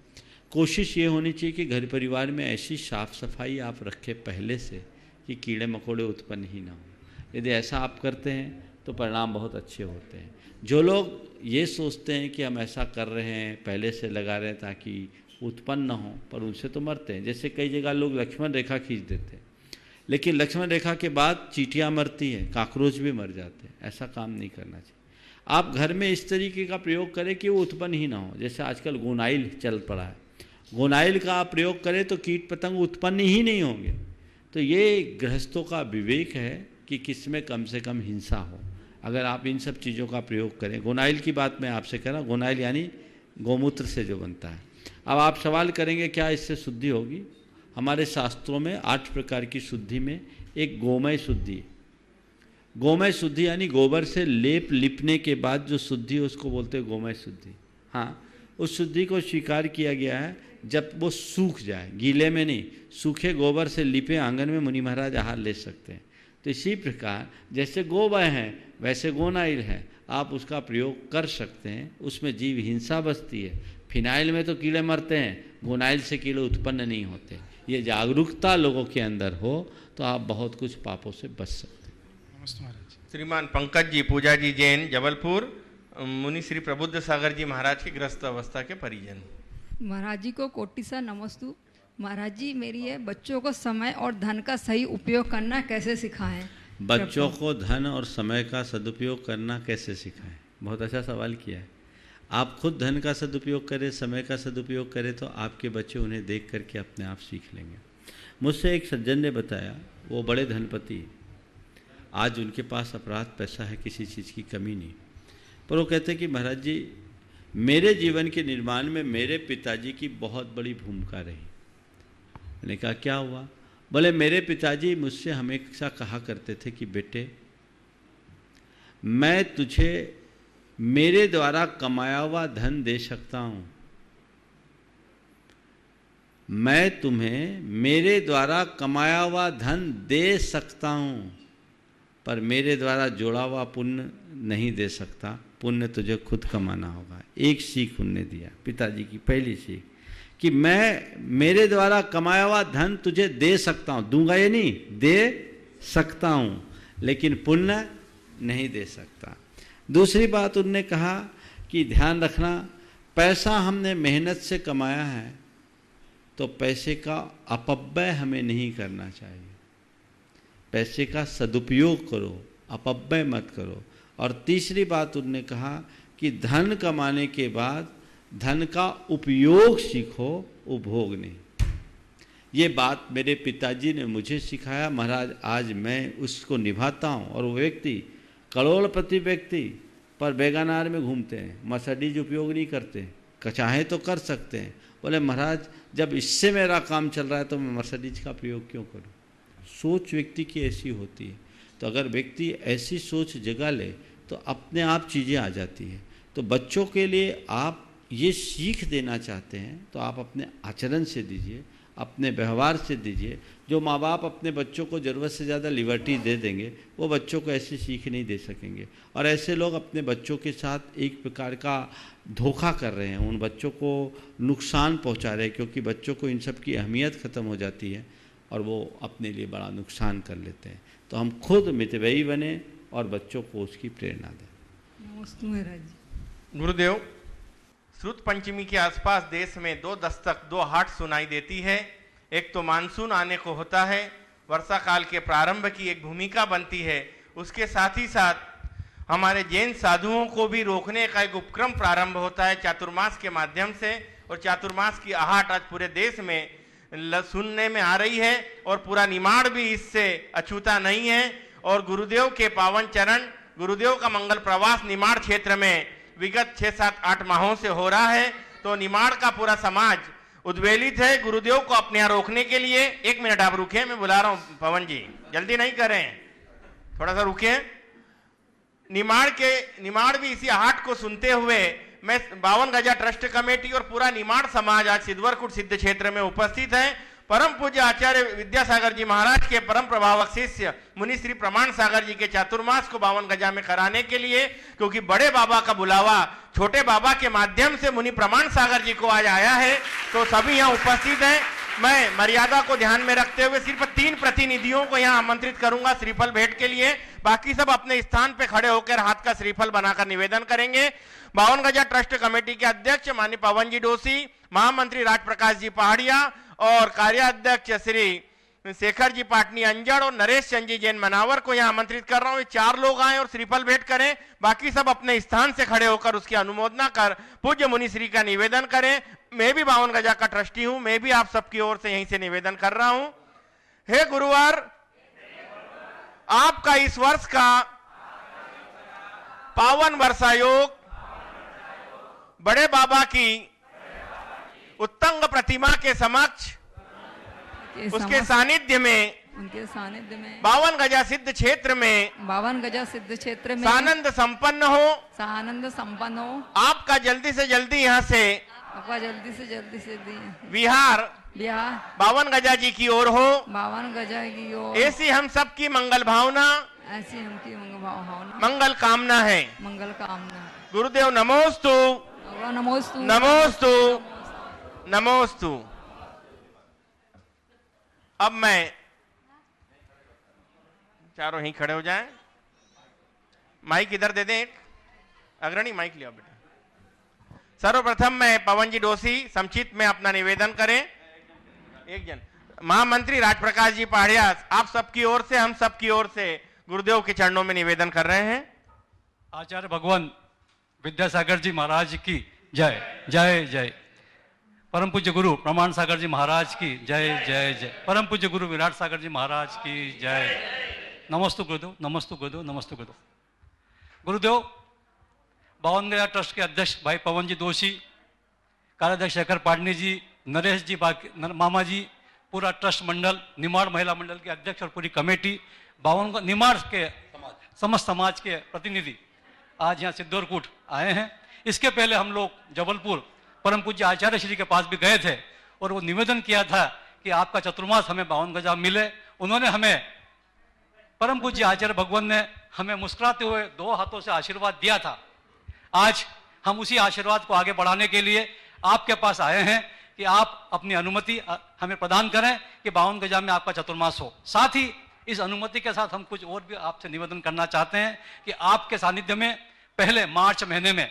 कोशिश ये होनी चाहिए कि घर परिवार में ऐसी साफ सफाई आप रखें पहले से कि कीड़े मकोड़े उत्पन्न ही ना हो। यदि ऐसा आप करते हैं तो परिणाम बहुत अच्छे होते हैं। जो लोग ये सोचते हैं कि हम ऐसा कर रहे हैं, पहले से लगा रहे हैं ताकि उत्पन्न ना हो, पर उनसे तो मरते हैं। जैसे कई जगह लोग लक्ष्मण रेखा खींच देते हैं, लेकिन लक्ष्मण रेखा के बाद चींटियाँ मरती हैं, काकरोच भी मर जाते हैं। ऐसा काम नहीं करना चाहिए। आप घर में इस तरीके का प्रयोग करें कि वो उत्पन्न ही ना हो। जैसे आजकल गोनाइल चल पड़ा है, गोनाइल का आप प्रयोग करें तो कीट पतंग उत्पन्न ही नहीं होंगे। तो ये गृहस्थों का विवेक है कि किसमें कम से कम हिंसा हो। अगर आप इन सब चीज़ों का प्रयोग करें, गोनाइल की बात मैं आपसे कह रहा हूँ, गोनाइल यानी गोमूत्र से जो बनता है। अब आप सवाल करेंगे क्या इससे शुद्धि होगी? हमारे शास्त्रों में 8 प्रकार की शुद्धि में एक गोमय शुद्धि है। गोमय शुद्धि यानी गोबर से लेप लिपने के बाद जो शुद्धि है उसको बोलते हैं गोमय शुद्धि। हाँ, उस शुद्धि को स्वीकार किया गया है जब वो सूख जाए, गीले में नहीं, सूखे गोबर से लिपे आंगन में मुनि महाराज आहार ले सकते हैं। तो इसी प्रकार जैसे गोमय है वैसे गोनाइल है, आप उसका प्रयोग कर सकते हैं। उसमें जीव हिंसा बसती है। फिनाइल में तो कीड़े मरते हैं, घुनाइल से कीड़े उत्पन्न नहीं होते। ये जागरूकता लोगों के अंदर हो तो आप बहुत कुछ पापों से बच सकते हैं। नमस्ते महाराज। श्रीमान पंकज जी पूजा जी जैन जबलपुर, मुनि श्री प्रबुद्ध सागर जी महाराज के ग्रस्त अवस्था के परिजन। महाराज जी को कोटि सा नमस्तु। महाराज जी मेरी है बच्चों को समय और धन का सही उपयोग करना कैसे सिखाएं? बच्चों को धन और समय का सदुपयोग करना कैसे सिखाएं? बहुत अच्छा सवाल किया है। आप खुद धन का सदुपयोग करें, समय का सदुपयोग करें तो आपके बच्चे उन्हें देख करके अपने आप सीख लेंगे। मुझसे एक सज्जन ने बताया, वो बड़े धनपति, आज उनके पास अपराध पैसा है, किसी चीज़ की कमी नहीं, पर वो कहते हैं कि महाराज जी मेरे जीवन के निर्माण में मेरे पिताजी की बहुत बड़ी भूमिका रही। मैंने कहा क्या हुआ? बोले मेरे पिताजी मुझसे हमेशा कहा करते थे कि बेटे मैं तुझे मेरे द्वारा कमाया हुआ धन दे सकता हूँ, मैं तुम्हें मेरे द्वारा कमाया हुआ धन दे सकता हूँ, पर मेरे द्वारा जोड़ा हुआ पुण्य नहीं दे सकता, पुण्य तुझे खुद कमाना होगा। एक सीख उनने दिया, पिताजी की पहली सीख, कि मैं मेरे द्वारा कमाया हुआ धन तुझे दे सकता हूँ, दूंगा ये नहीं, दे सकता हूँ, लेकिन पुण्य नहीं दे सकता। दूसरी बात उनने कहा कि ध्यान रखना, पैसा हमने मेहनत से कमाया है तो पैसे का अपव्यय हमें नहीं करना चाहिए, पैसे का सदुपयोग करो, अपव्यय मत करो। और तीसरी बात उन्होंने कहा कि धन कमाने के बाद धन का उपयोग सीखो, उपभोग नहीं। ये बात मेरे पिताजी ने मुझे सिखाया महाराज, आज मैं उसको निभाता हूँ। और वो व्यक्ति करोड़पति व्यक्ति पर बेगानार में घूमते हैं, मर्सिडीज उपयोग नहीं करते, चाहे तो कर सकते हैं। बोले महाराज जब इससे मेरा काम चल रहा है तो मैं मर्सिडीज का प्रयोग क्यों करूं? सोच व्यक्ति की ऐसी होती है। तो अगर व्यक्ति ऐसी सोच जगा ले तो अपने आप चीज़ें आ जाती है। तो बच्चों के लिए आप ये सीख देना चाहते हैं तो आप अपने आचरण से दीजिए, अपने व्यवहार से दीजिए। जो माँ बाप अपने बच्चों को ज़रूरत से ज़्यादा लिबर्टी दे देंगे वो बच्चों को ऐसी सीख नहीं दे सकेंगे, और ऐसे लोग अपने बच्चों के साथ एक प्रकार का धोखा कर रहे हैं, उन बच्चों को नुकसान पहुंचा रहे हैं, क्योंकि बच्चों को इन सब की अहमियत ख़त्म हो जाती है और वो अपने लिए बड़ा नुकसान कर लेते हैं। तो हम खुद मितव्ययी बने और बच्चों को उसकी प्रेरणा दें। नमस्ते महाराज जी। गुरुदेव, श्रुत पंचमी के आसपास देश में दो दस्तक, दो हाट सुनाई देती है। एक तो मानसून आने को होता है, वर्षा काल के प्रारंभ की एक भूमिका बनती है। उसके साथ ही साथ हमारे जैन साधुओं को भी रोकने का एक उपक्रम प्रारंभ होता है चातुर्मास के माध्यम से। और चातुर्मास की आहट आज पूरे देश में सुनने में आ रही है और पूरा निमाड़ भी इससे अछूता नहीं है। और गुरुदेव के पावन चरण, गुरुदेव का मंगल प्रवास निमाड़ क्षेत्र में विगत 6, 7, 8 माहों से हो रहा है। तो निमाड़ का पूरा समाज उद्वेलित है गुरुदेव को अपने यहाँ रोकने के लिए। 1 मिनट आप रुके, मैं बुला रहा हूँ पवन जी, जल्दी नहीं करें, थोड़ा सा रुके। निमाड़ भी इसी आहट को सुनते हुए मैं 52 गजा ट्रस्ट कमेटी और पूरा निमाड़ समाज आज सिद्धवरकुट सिद्ध क्षेत्र में उपस्थित है। परम पूज्य आचार्य विद्यासागर जी महाराज के परम प्रभावक शिष्य मुनि श्री प्रमाण सागर जी के चातुर्मास को 52 गजा में कराने के लिए, क्योंकि बड़े बाबा का बुलावा छोटे बाबा के माध्यम से मुनि प्रमाण सागर जी को आज आया है, तो सभी यहाँ उपस्थित हैं। मैं मर्यादा को ध्यान में रखते हुए सिर्फ 3 प्रतिनिधियों को यहाँ आमंत्रित करूंगा श्रीफल भेंट के लिए। बाकी सब अपने स्थान पे खड़े होकर हाथ का श्रीफल बनाकर निवेदन करेंगे। 52 गजा ट्रस्ट कमेटी के अध्यक्ष माननीय पवन जी डोसी, महामंत्री राज प्रकाश जी पहाड़िया और कार्याध्यक्ष श्री शेखर जी पाटनी अंजड़ और नरेश चंद जी जैन मनावर को यहाँ आमंत्रित कर रहा हूँ। 4 लोग आए और श्रीफल भेंट करें। बाकी सब अपने स्थान से खड़े होकर उसकी अनुमोदना कर पूज्य मुनि श्री का निवेदन करें। मैं भी 52 गजा का ट्रस्टी हूं, मैं भी आप सबकी ओर से यहीं से निवेदन कर रहा हूं। हे गुरुवार, आपका इस वर्ष का पावन वर्षायोग बड़े बाबा की उत्तंग प्रतिमा के समक्ष उसके सानिध्य में, उनके सानिध्य में 52 गजा सिद्ध क्षेत्र में, 52 गजा सिद्ध क्षेत्र में सानंद संपन्न हो, सानंद संपन्न हो। आपका जल्दी से जल्दी यहाँ से आपका जल्दी से विहार 52 गजा जी की ओर हो। 52 गजा की ओर ऐसी हम सब की मंगल भावना, ऐसी हमकी मंगल कामना है। मंगल कामना। गुरुदेव नमोस्तु, नमोस्तु, नमोस्तु। नमोस्तु। अब मैं चारों ही खड़े हो जाएं। माइक इधर दे दें, एक अग्रणी माइक लिया बेटा। सर्वप्रथम मैं पवन जी डोसी संक्षिप्त में अपना निवेदन करें। एक जन महामंत्री राजप्रकाश जी पहाड़िया, आप सबकी ओर से, हम सबकी ओर से गुरुदेव के चरणों में निवेदन कर रहे हैं। आचार्य भगवान विद्यासागर जी महाराज की जय जय जय। परम पूज्य गुरु प्रमाण सागर जी महाराज की जय जय जय। परम पूज्य गुरु विराट सागर जी महाराज की जय। नमस्तु गुरुदेव, नमस्तु गुरुदेव, नमस्तु गुरुदेव। गुरुदेव, बावन गया ट्रस्ट के अध्यक्ष भाई पवन जी दोषी, कार्याध्यक्ष शेखर पाडनी जी, नरेश जी, मामा जी, पूरा ट्रस्ट मंडल, निमाड़ महिला मंडल के अध्यक्ष और पूरी कमेटी, निमाड़ के समस्त समाज के प्रतिनिधि आज यहाँ सिद्धौरकूट आए हैं। इसके पहले हम लोग जबलपुर परम पूज्य आचार्य श्री के पास भी गए थे और वो निवेदन किया था कि आपका चतुर्मास हमें 52 गजा मिले। उन्होंने हमें, परम पूज्य आचार्य भगवान ने हमें मुस्कुराते हुए 2 हाथों से आशीर्वाद दिया था। आज हम उसी आशीर्वाद को आगे बढ़ाने के लिए आपके पास आए हैं कि आप अपनी अनुमति हमें प्रदान करें कि 52 गजा में आपका चतुर्मास हो। साथ ही इस अनुमति के साथ हम कुछ और भी आपसे निवेदन करना चाहते हैं कि आपके सानिध्य में पहले मार्च महीने में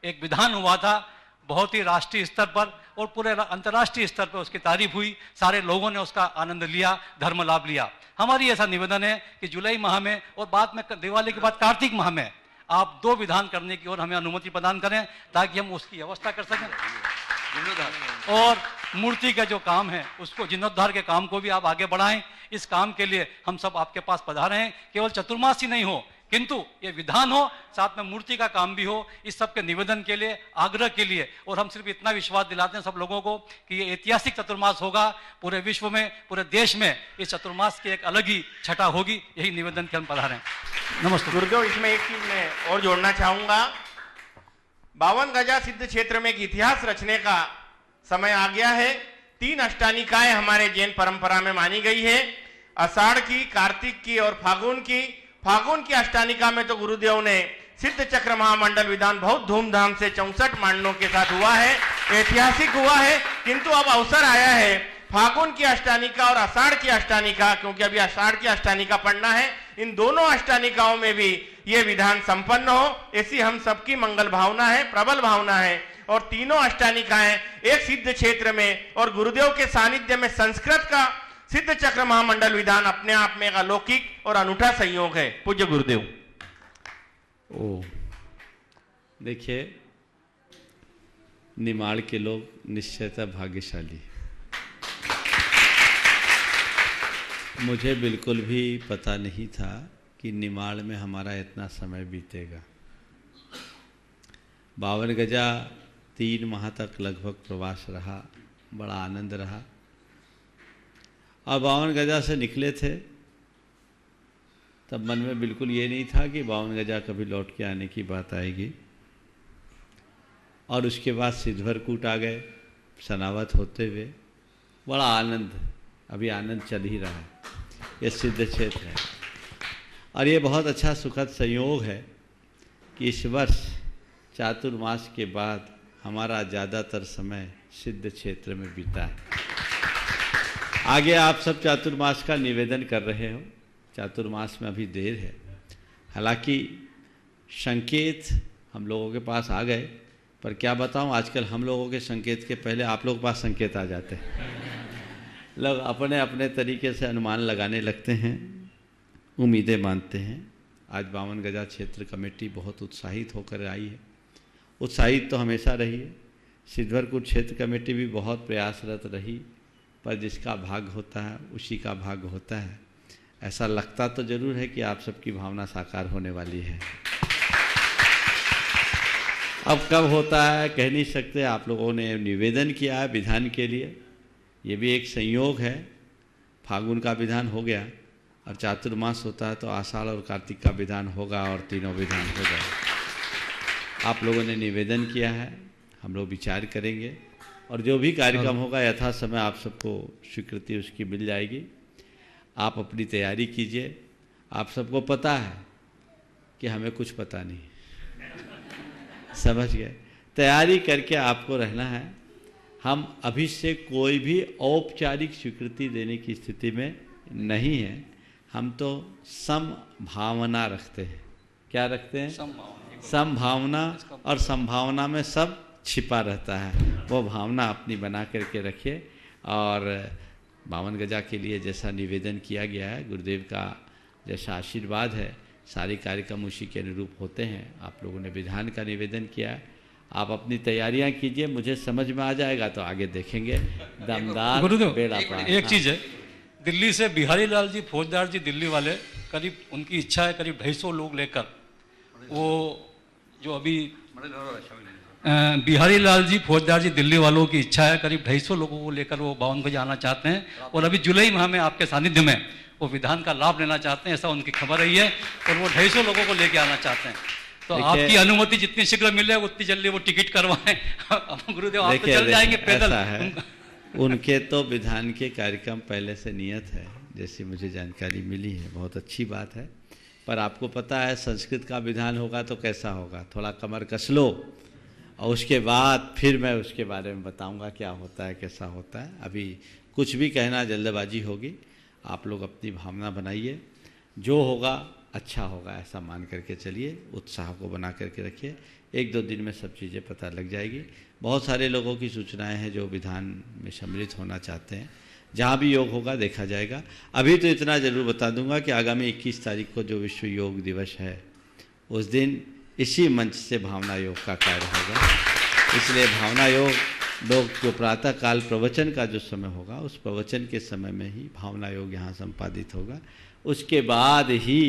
एक विधान हुआ था, बहुत ही राष्ट्रीय स्तर पर और पूरे अंतर्राष्ट्रीय स्तर पर उसकी तारीफ हुई, सारे लोगों ने उसका आनंद लिया, धर्म लाभ लिया। हमारी ऐसा निवेदन है कि जुलाई माह में और बाद में दिवाली के बाद कार्तिक माह में आप 2 विधान करने की ओर हमें अनुमति प्रदान करें ताकि हम उसकी व्यवस्था कर सकें। और मूर्ति का जो काम है उसको, जीर्णोद्धार के काम को भी आप आगे बढ़ाएं। इस काम के लिए हम सब आपके पास पधारे हैं। केवल चतुर्मास ही नहीं हो किंतु ये विधान हो, साथ में मूर्ति का काम भी हो। इस सब के निवेदन के लिए, आग्रह के लिए, और हम सिर्फ इतना विश्वास दिलाते हैं सब लोगों को कि ये ऐतिहासिक चतुर्मास होगा। पूरे विश्व में, पूरे देश में इस चतुर्मास की एक अलग ही छटा होगी। यही निवेदन के हम पधारे हैं। नमस्ते गुरुदेव। इसमें एक चीज मैं और जोड़ना चाहूंगा। 52 गजा सिद्ध क्षेत्र में एक इतिहास रचने का समय आ गया है। 3 अष्टानिकाएं हमारे जैन परंपरा में मानी गई है, आषाढ़ की, कार्तिक की और फागुन की। फागुन की अष्टानिका में तो गुरुदेव ने सिद्ध चक्र महामंडल विधान बहुत धूमधाम से 64 मांडनों के साथ हुआ है, ऐतिहासिक हुआ है। किंतु अब अवसर आया है फागुन की अष्टानिका और आषाढ़ की अष्टानिका, क्योंकि अभी आषाढ़ की अष्टानिका पढ़ना है, इन दोनों अष्टानिकाओं में भी ये विधान संपन्न हो, ऐसी हम सबकी मंगल भावना है, प्रबल भावना है। और तीनों अष्टानिकाएं एक सिद्ध क्षेत्र में और गुरुदेव के सानिध्य में संस्कृत का सिद्ध चक्र महामंडल विधान अपने आप में एक अलौकिक और अनूठा संयोग है। पूज्य गुरुदेव। ओ देखिए, निमाड़ के लोग निश्चयतः भाग्यशाली। मुझे बिल्कुल भी पता नहीं था कि निमाड़ में हमारा इतना समय बीतेगा। 52 गजा 3 माह तक लगभग प्रवास रहा, बड़ा आनंद रहा। और 52 गजा से निकले थे तब मन में बिल्कुल ये नहीं था कि 52 गजा कभी लौट के आने की बात आएगी। और उसके बाद सिद्धवरकूट आ गए सनावत होते हुए, बड़ा आनंद, अभी आनंद चल ही रहा है। ये सिद्ध क्षेत्र है और ये बहुत अच्छा सुखद संयोग है कि इस वर्ष चातुर्मास के बाद हमारा ज़्यादातर समय सिद्ध क्षेत्र में बीता है। आगे आप सब चातुर्मास का निवेदन कर रहे हो। चातुर्मास में अभी देर है, हालांकि संकेत हम लोगों के पास आ गए, पर क्या बताऊं, आजकल हम लोगों के संकेत के पहले आप लोगों के पास संकेत आ जाते हैं। लोग अपने अपने तरीके से अनुमान लगाने लगते हैं, उम्मीदें बांधते हैं। आज 52 गजा क्षेत्र कमेटी बहुत उत्साहित होकर आई है। उत्साहित तो हमेशा रही है। सिद्धवरकूट क्षेत्र कमेटी भी बहुत प्रयासरत रही, पर जिसका भाग होता है उसी का भाग होता है। ऐसा लगता तो जरूर है कि आप सबकी भावना साकार होने वाली है। अब कब होता है कह नहीं सकते। आप लोगों ने निवेदन किया है विधान के लिए, ये भी एक संयोग है। फागुन का विधान हो गया और चातुर्मास होता है तो आषाढ़ और कार्तिक का विधान होगा और तीनों विधान हो गए। आप लोगों ने निवेदन किया है, हम लोग विचार करेंगे और जो भी कार्यक्रम होगा यथा समय आप सबको स्वीकृति उसकी मिल जाएगी। आप अपनी तैयारी कीजिए। आप सबको पता है कि हमें कुछ पता नहीं, समझ गए। तैयारी करके आपको रहना है। हम अभी से कोई भी औपचारिक स्वीकृति देने की स्थिति में नहीं है। हम तो संभावना रखते हैं। क्या रखते हैं? संभावना। और संभावना में सब छिपा रहता है। वो भावना अपनी बना करके रखिए। और 52 गजा के लिए जैसा निवेदन किया गया है, गुरुदेव का जैसा आशीर्वाद है, सारे कार्यक्रम उसी के अनुरूप होते हैं। आप लोगों ने विधान का निवेदन किया है, आप अपनी तैयारियां कीजिए, मुझे समझ में आ जाएगा तो आगे देखेंगे। दमदार बेड़ा पार। एक चीज़ है, दिल्ली से बिहारी लाल जी फौजदार जी दिल्ली वाले, करीब उनकी इच्छा है करीब 250 लोग लेकर, वो जो अभी बिहारी लाल जी फौजदार जी दिल्ली वालों की इच्छा है करीब 250 लोगों को लेकर वो 52 गजा आना चाहते हैं। और अभी जुलाई माह में आपके सानिध्य में वो विधान का लाभ लेना चाहते हैं, ऐसा उनकी खबर रही है। और वो 250 लोगों को लेके आना चाहते हैं। तो आपकी अनुमति जितनी शीघ्र मिले उतनी जल्दी वो टिकट करवाएं। गुरुदेव आप तो चल जाएंगे पैदल। उनके तो विधान के कार्यक्रम पहले से नियत है, जैसी मुझे जानकारी मिली है। बहुत अच्छी बात है। पर आपको पता है संस्कृत का विधान होगा तो कैसा होगा, थोड़ा कमर कस लो और उसके बाद फिर मैं उसके बारे में बताऊंगा क्या होता है, कैसा होता है। अभी कुछ भी कहना जल्दबाजी होगी। आप लोग अपनी भावना बनाइए, जो होगा अच्छा होगा ऐसा मान करके चलिए, उत्साह को बना करके रखिए। 1-2 दिन में सब चीज़ें पता लग जाएगी। बहुत सारे लोगों की सूचनाएं हैं जो विधान में सम्मिलित होना चाहते हैं। जहाँ भी योग होगा देखा जाएगा। अभी तो इतना ज़रूर बता दूंगा कि आगामी 21 तारीख को जो विश्व योग दिवस है, उस दिन इसी मंच से भावना योग का कार्य होगा। इसलिए भावना योग लोग जो प्रातः काल प्रवचन का जो समय होगा, उस प्रवचन के समय में ही भावना योग यहाँ संपादित होगा। उसके बाद ही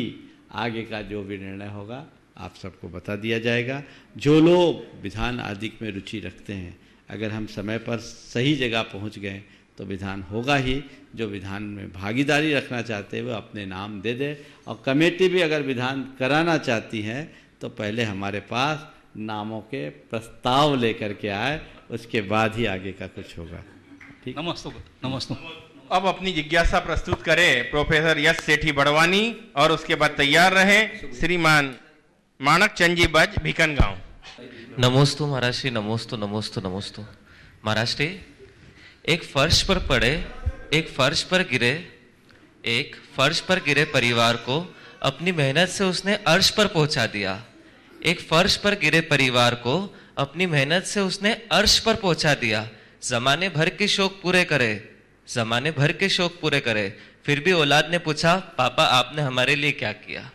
आगे का जो भी निर्णय होगा आप सबको बता दिया जाएगा। जो लोग विधान आदि में रुचि रखते हैं, अगर हम समय पर सही जगह पहुंच गए तो विधान होगा ही। जो विधान में भागीदारी रखना चाहते हैं वो अपने नाम दे दे। और कमेटी भी अगर विधान कराना चाहती है तो पहले हमारे पास नामों के प्रस्ताव लेकर के आए, उसके बाद ही आगे का कुछ होगा। ठीक। नमस्ते। अब अपनी जिज्ञासा प्रस्तुत करें प्रोफेसर यश सेठी बड़वानी और उसके बाद तैयार रहे श्रीमान माणक चंद जी बज भिकनगांव। नमोस्तु महाराज श्री, नमोस्तु नमोस्तु नमोस्तु। महाराज श्री, एक फर्श पर पड़े, एक फर्श पर गिरे परिवार को अपनी मेहनत से उसने अर्श पर पहुंचा दिया। एक फर्श पर गिरे परिवार को अपनी मेहनत से उसने अर्श पर पहुंचा दिया। जमाने भर के शौक पूरे करे, फिर भी औलाद ने पूछा, पापा आपने हमारे लिए क्या किया?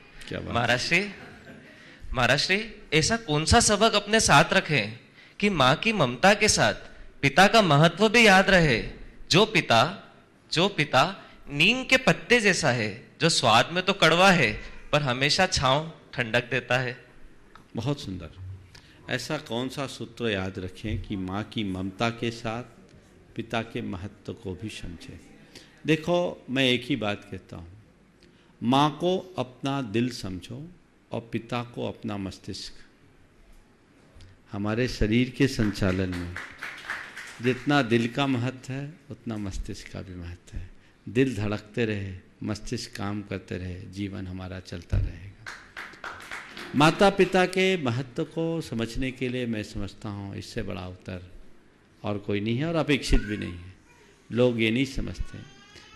महाराज श्री, ऐसा कौन सा सबक अपने साथ रखें कि माँ की ममता के साथ पिता का महत्व भी याद रहे। जो पिता नीम के पत्ते जैसा है, जो स्वाद में तो कड़वा है पर हमेशा छांव ठंडक देता है। बहुत सुंदर। ऐसा कौन सा सूत्र याद रखें कि माँ की ममता के साथ पिता के महत्व को भी समझें। देखो, मैं एक ही बात कहता हूँ, माँ को अपना दिल समझो और पिता को अपना मस्तिष्क। हमारे शरीर के संचालन में जितना दिल का महत्व है उतना मस्तिष्क का भी महत्व है। दिल धड़कते रहे, मस्तिष्क काम करते रहे, जीवन हमारा चलता रहेगा। माता पिता के महत्व को समझने के लिए मैं समझता हूँ इससे बड़ा अवसर और कोई नहीं है और अपेक्षित भी नहीं है। लोग ये नहीं समझते।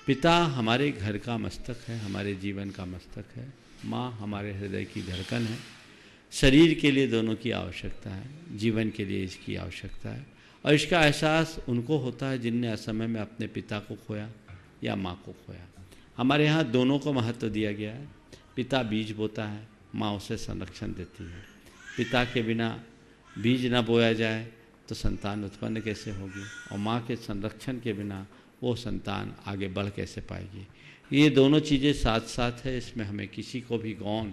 पिता हमारे घर का मस्तक है, हमारे जीवन का मस्तक है। माँ हमारे हृदय की धड़कन है। शरीर के लिए दोनों की आवश्यकता है, जीवन के लिए इसकी आवश्यकता है। और इसका एहसास उनको होता है जिनने असमय में अपने पिता को खोया या माँ को खोया। हमारे यहाँ दोनों को महत्व दिया गया है। पिता बीज बोता है, माँ उसे संरक्षण देती है। पिता के बिना बीज न बोया जाए तो संतान उत्पन्न कैसे होगी, और माँ के संरक्षण के बिना वो संतान आगे बढ़ कैसे पाएगी। ये दोनों चीज़ें साथ साथ है, इसमें हमें किसी को भी गौण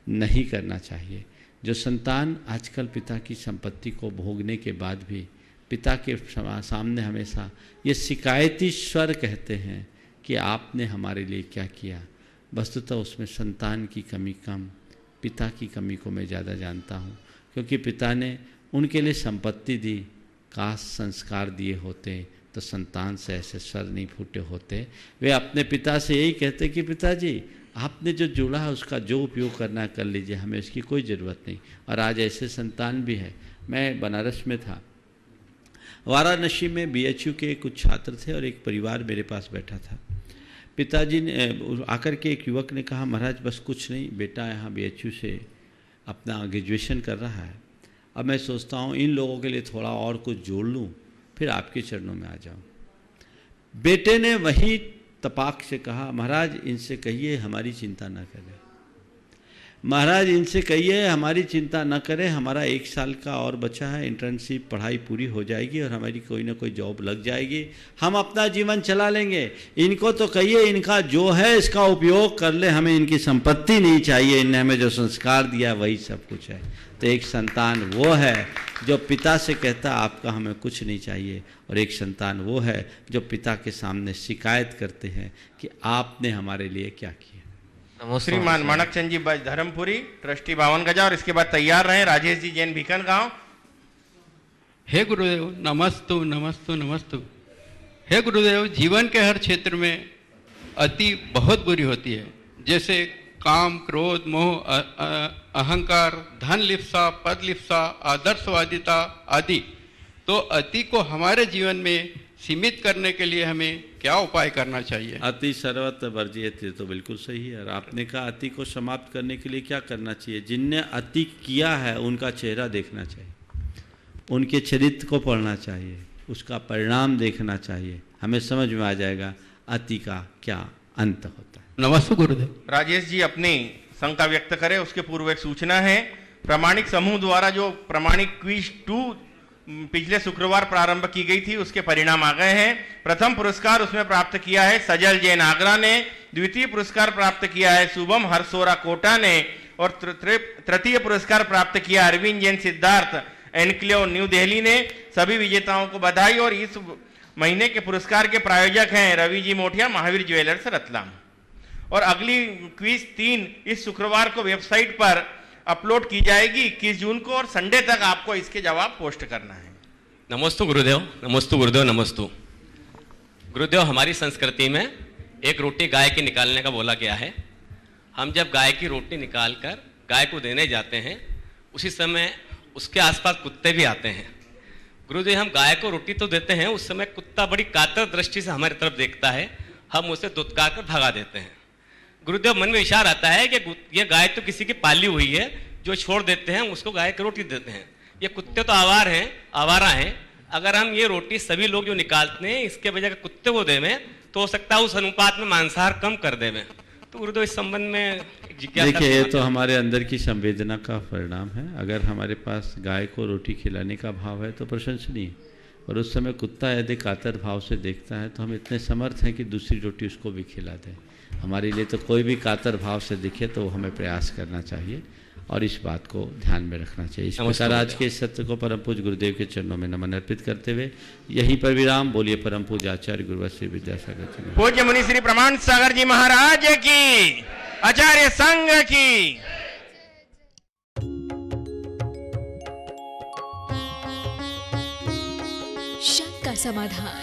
नहीं करना चाहिए। जो संतान आजकल पिता की संपत्ति को भोगने के बाद भी पिता के सामने हमेशा ये शिकायती स्वर कहते हैं कि आपने हमारे लिए क्या किया, वस्तुतः उसमें संतान की कमी कम, पिता की कमी को मैं ज़्यादा जानता हूँ। क्योंकि पिता ने उनके लिए संपत्ति दी, काश संस्कार दिए होते तो संतान से ऐसे स्वर नहीं फूटे होते। वे अपने पिता से यही कहते कि पिताजी आपने जो जोड़ा है उसका जो उपयोग करना है कर लीजिए, हमें उसकी कोई ज़रूरत नहीं। और आज ऐसे संतान भी है। मैं बनारस में था, वाराणसी में BHU के कुछ छात्र थे और एक परिवार मेरे पास बैठा था। पिताजी ने आकर के एक युवक ने कहा, महाराज बस कुछ नहीं, बेटा यहाँ BHU से अपना ग्रेजुएशन कर रहा है, अब मैं सोचता हूँ इन लोगों के लिए थोड़ा और कुछ जोड़ लूँ, फिर आपके चरणों में आ जाऊँ। बेटे ने वही तपाक से कहा, महाराज इनसे कहिए हमारी चिंता न करें, महाराज इनसे कहिए हमारी चिंता न करें, हमारा 1 साल का और बचा है, इंटर्नशिप पढ़ाई पूरी हो जाएगी और हमारी कोई ना कोई जॉब लग जाएगी, हम अपना जीवन चला लेंगे। इनको तो कहिए इनका जो है इसका उपयोग कर ले, हमें इनकी संपत्ति नहीं चाहिए, इनने हमें जो संस्कार दिया वही सब कुछ है। तो एक संतान वो है जो पिता से कहता आपका हमें कुछ नहीं चाहिए, और एक संतान वो है जो पिता के सामने शिकायत करते हैं कि आपने हमारे लिए क्या किया। श्रीमान माणकचंद जी धर्मपुरी, ट्रस्टी 52 गजा, और इसके बाद तैयार रहे राजेश जी जैन भीकन गांव। हे गुरुदेव, नमस्तु नमस्तु नमस्तु। हे गुरुदेव, जीवन के हर क्षेत्र में अति बहुत बुरी होती है, जैसे काम, क्रोध, मोह, अहंकार, धन लिप्सा, पद लिप्सा, आदर्शवादिता आदि। तो अति को हमारे जीवन में सीमित करने के लिए हमें क्या उपाय करना चाहिए? अति सर्वत्र वर्जियते, तो बिल्कुल सही है। और आपने कहा अति को समाप्त करने के लिए क्या करना चाहिए? जिनने अति किया है उनका चेहरा देखना चाहिए, उनके चरित्र को पढ़ना चाहिए, उसका परिणाम देखना चाहिए, हमें समझ में आ जाएगा अति का क्या अंत होता है। नमस्ते गुरुदेव। राजेश जी अपनी शंका व्यक्त करें, उसके पूर्व एक सूचना है। प्रामाणिक समूह द्वारा जो प्रामाणिक क्विज 2 पिछले शुक्रवार प्रारंभ की गई थी, उसके परिणाम आ गए हैं। प्रथम पुरस्कार उसमें प्राप्त किया है सजल जैन आगरा ने, द्वितीय पुरस्कार प्राप्त किया है शुभम हरसोरा कोटा ने, और तृतीय पुरस्कार प्राप्त किया अरविंद जैन सिद्धार्थ एनक्लेव न्यू दिल्ली ने। सभी विजेताओं को बधाई। और इस महीने के पुरस्कार के प्रायोजक हैं रवि जी मोठिया, महावीर ज्वेलर्स रतलाम। और अगली क्विज 3 इस शुक्रवार को वेबसाइट पर अपलोड की जाएगी 21 जून को, और संडे तक आपको इसके जवाब पोस्ट करना है। नमस्तु गुरुदेव, नमस्तु गुरुदेव, नमस्तु गुरुदेव। हमारी संस्कृति में एक रोटी गाय की निकालने का बोला गया है। हम जब गाय की रोटी निकालकर गाय को देने जाते हैं, उसी समय उसके आसपास कुत्ते भी आते हैं। गुरुदेव, हम गाय को रोटी तो देते हैं, उस समय कुत्ता बड़ी कातर दृष्टि से हमारी तरफ देखता है, हम उसे दुत्कार कर भगा देते हैं। गुरुदेव, मन में विचार आता है कि ये गाय तो किसी की पाली हुई है, जो छोड़ देते हैं उसको गाय की रोटी देते हैं। ये कुत्ते तो आवारा हैं। अगर हम ये रोटी सभी लोग जो निकालते हैं इसके बजाय कुत्ते को देवें, तो हो सकता है उस अनुपात में मांसाहार कम कर देवें। तो गुरुदेव, इस संबंध में जिज्ञासा। देखिए, ये तो हमारे अंदर की संवेदना का परिणाम है। अगर हमारे पास गाय को रोटी खिलाने का भाव है तो प्रशंसनीय, और उस समय कुत्ता यदि कातर भाव से देखता है तो हम इतने समर्थ हैं कि दूसरी रोटी उसको भी खिला दें। हमारे लिए तो कोई भी कातर भाव से दिखे तो हमें प्रयास करना चाहिए और इस बात को ध्यान में रखना चाहिए। इस प्रकार आज के इस सत्र को परम पूज्य गुरुदेव के चरणों में नमन अर्पित करते हुए यहीं पर विराम। बोलिए परम पूज्य आचार्य गुरुवर श्री विद्यासागर जी, पूज्य मुनि श्री प्रमाण सागर जी महाराज की, आचार्य संघ की। शंका समाधान।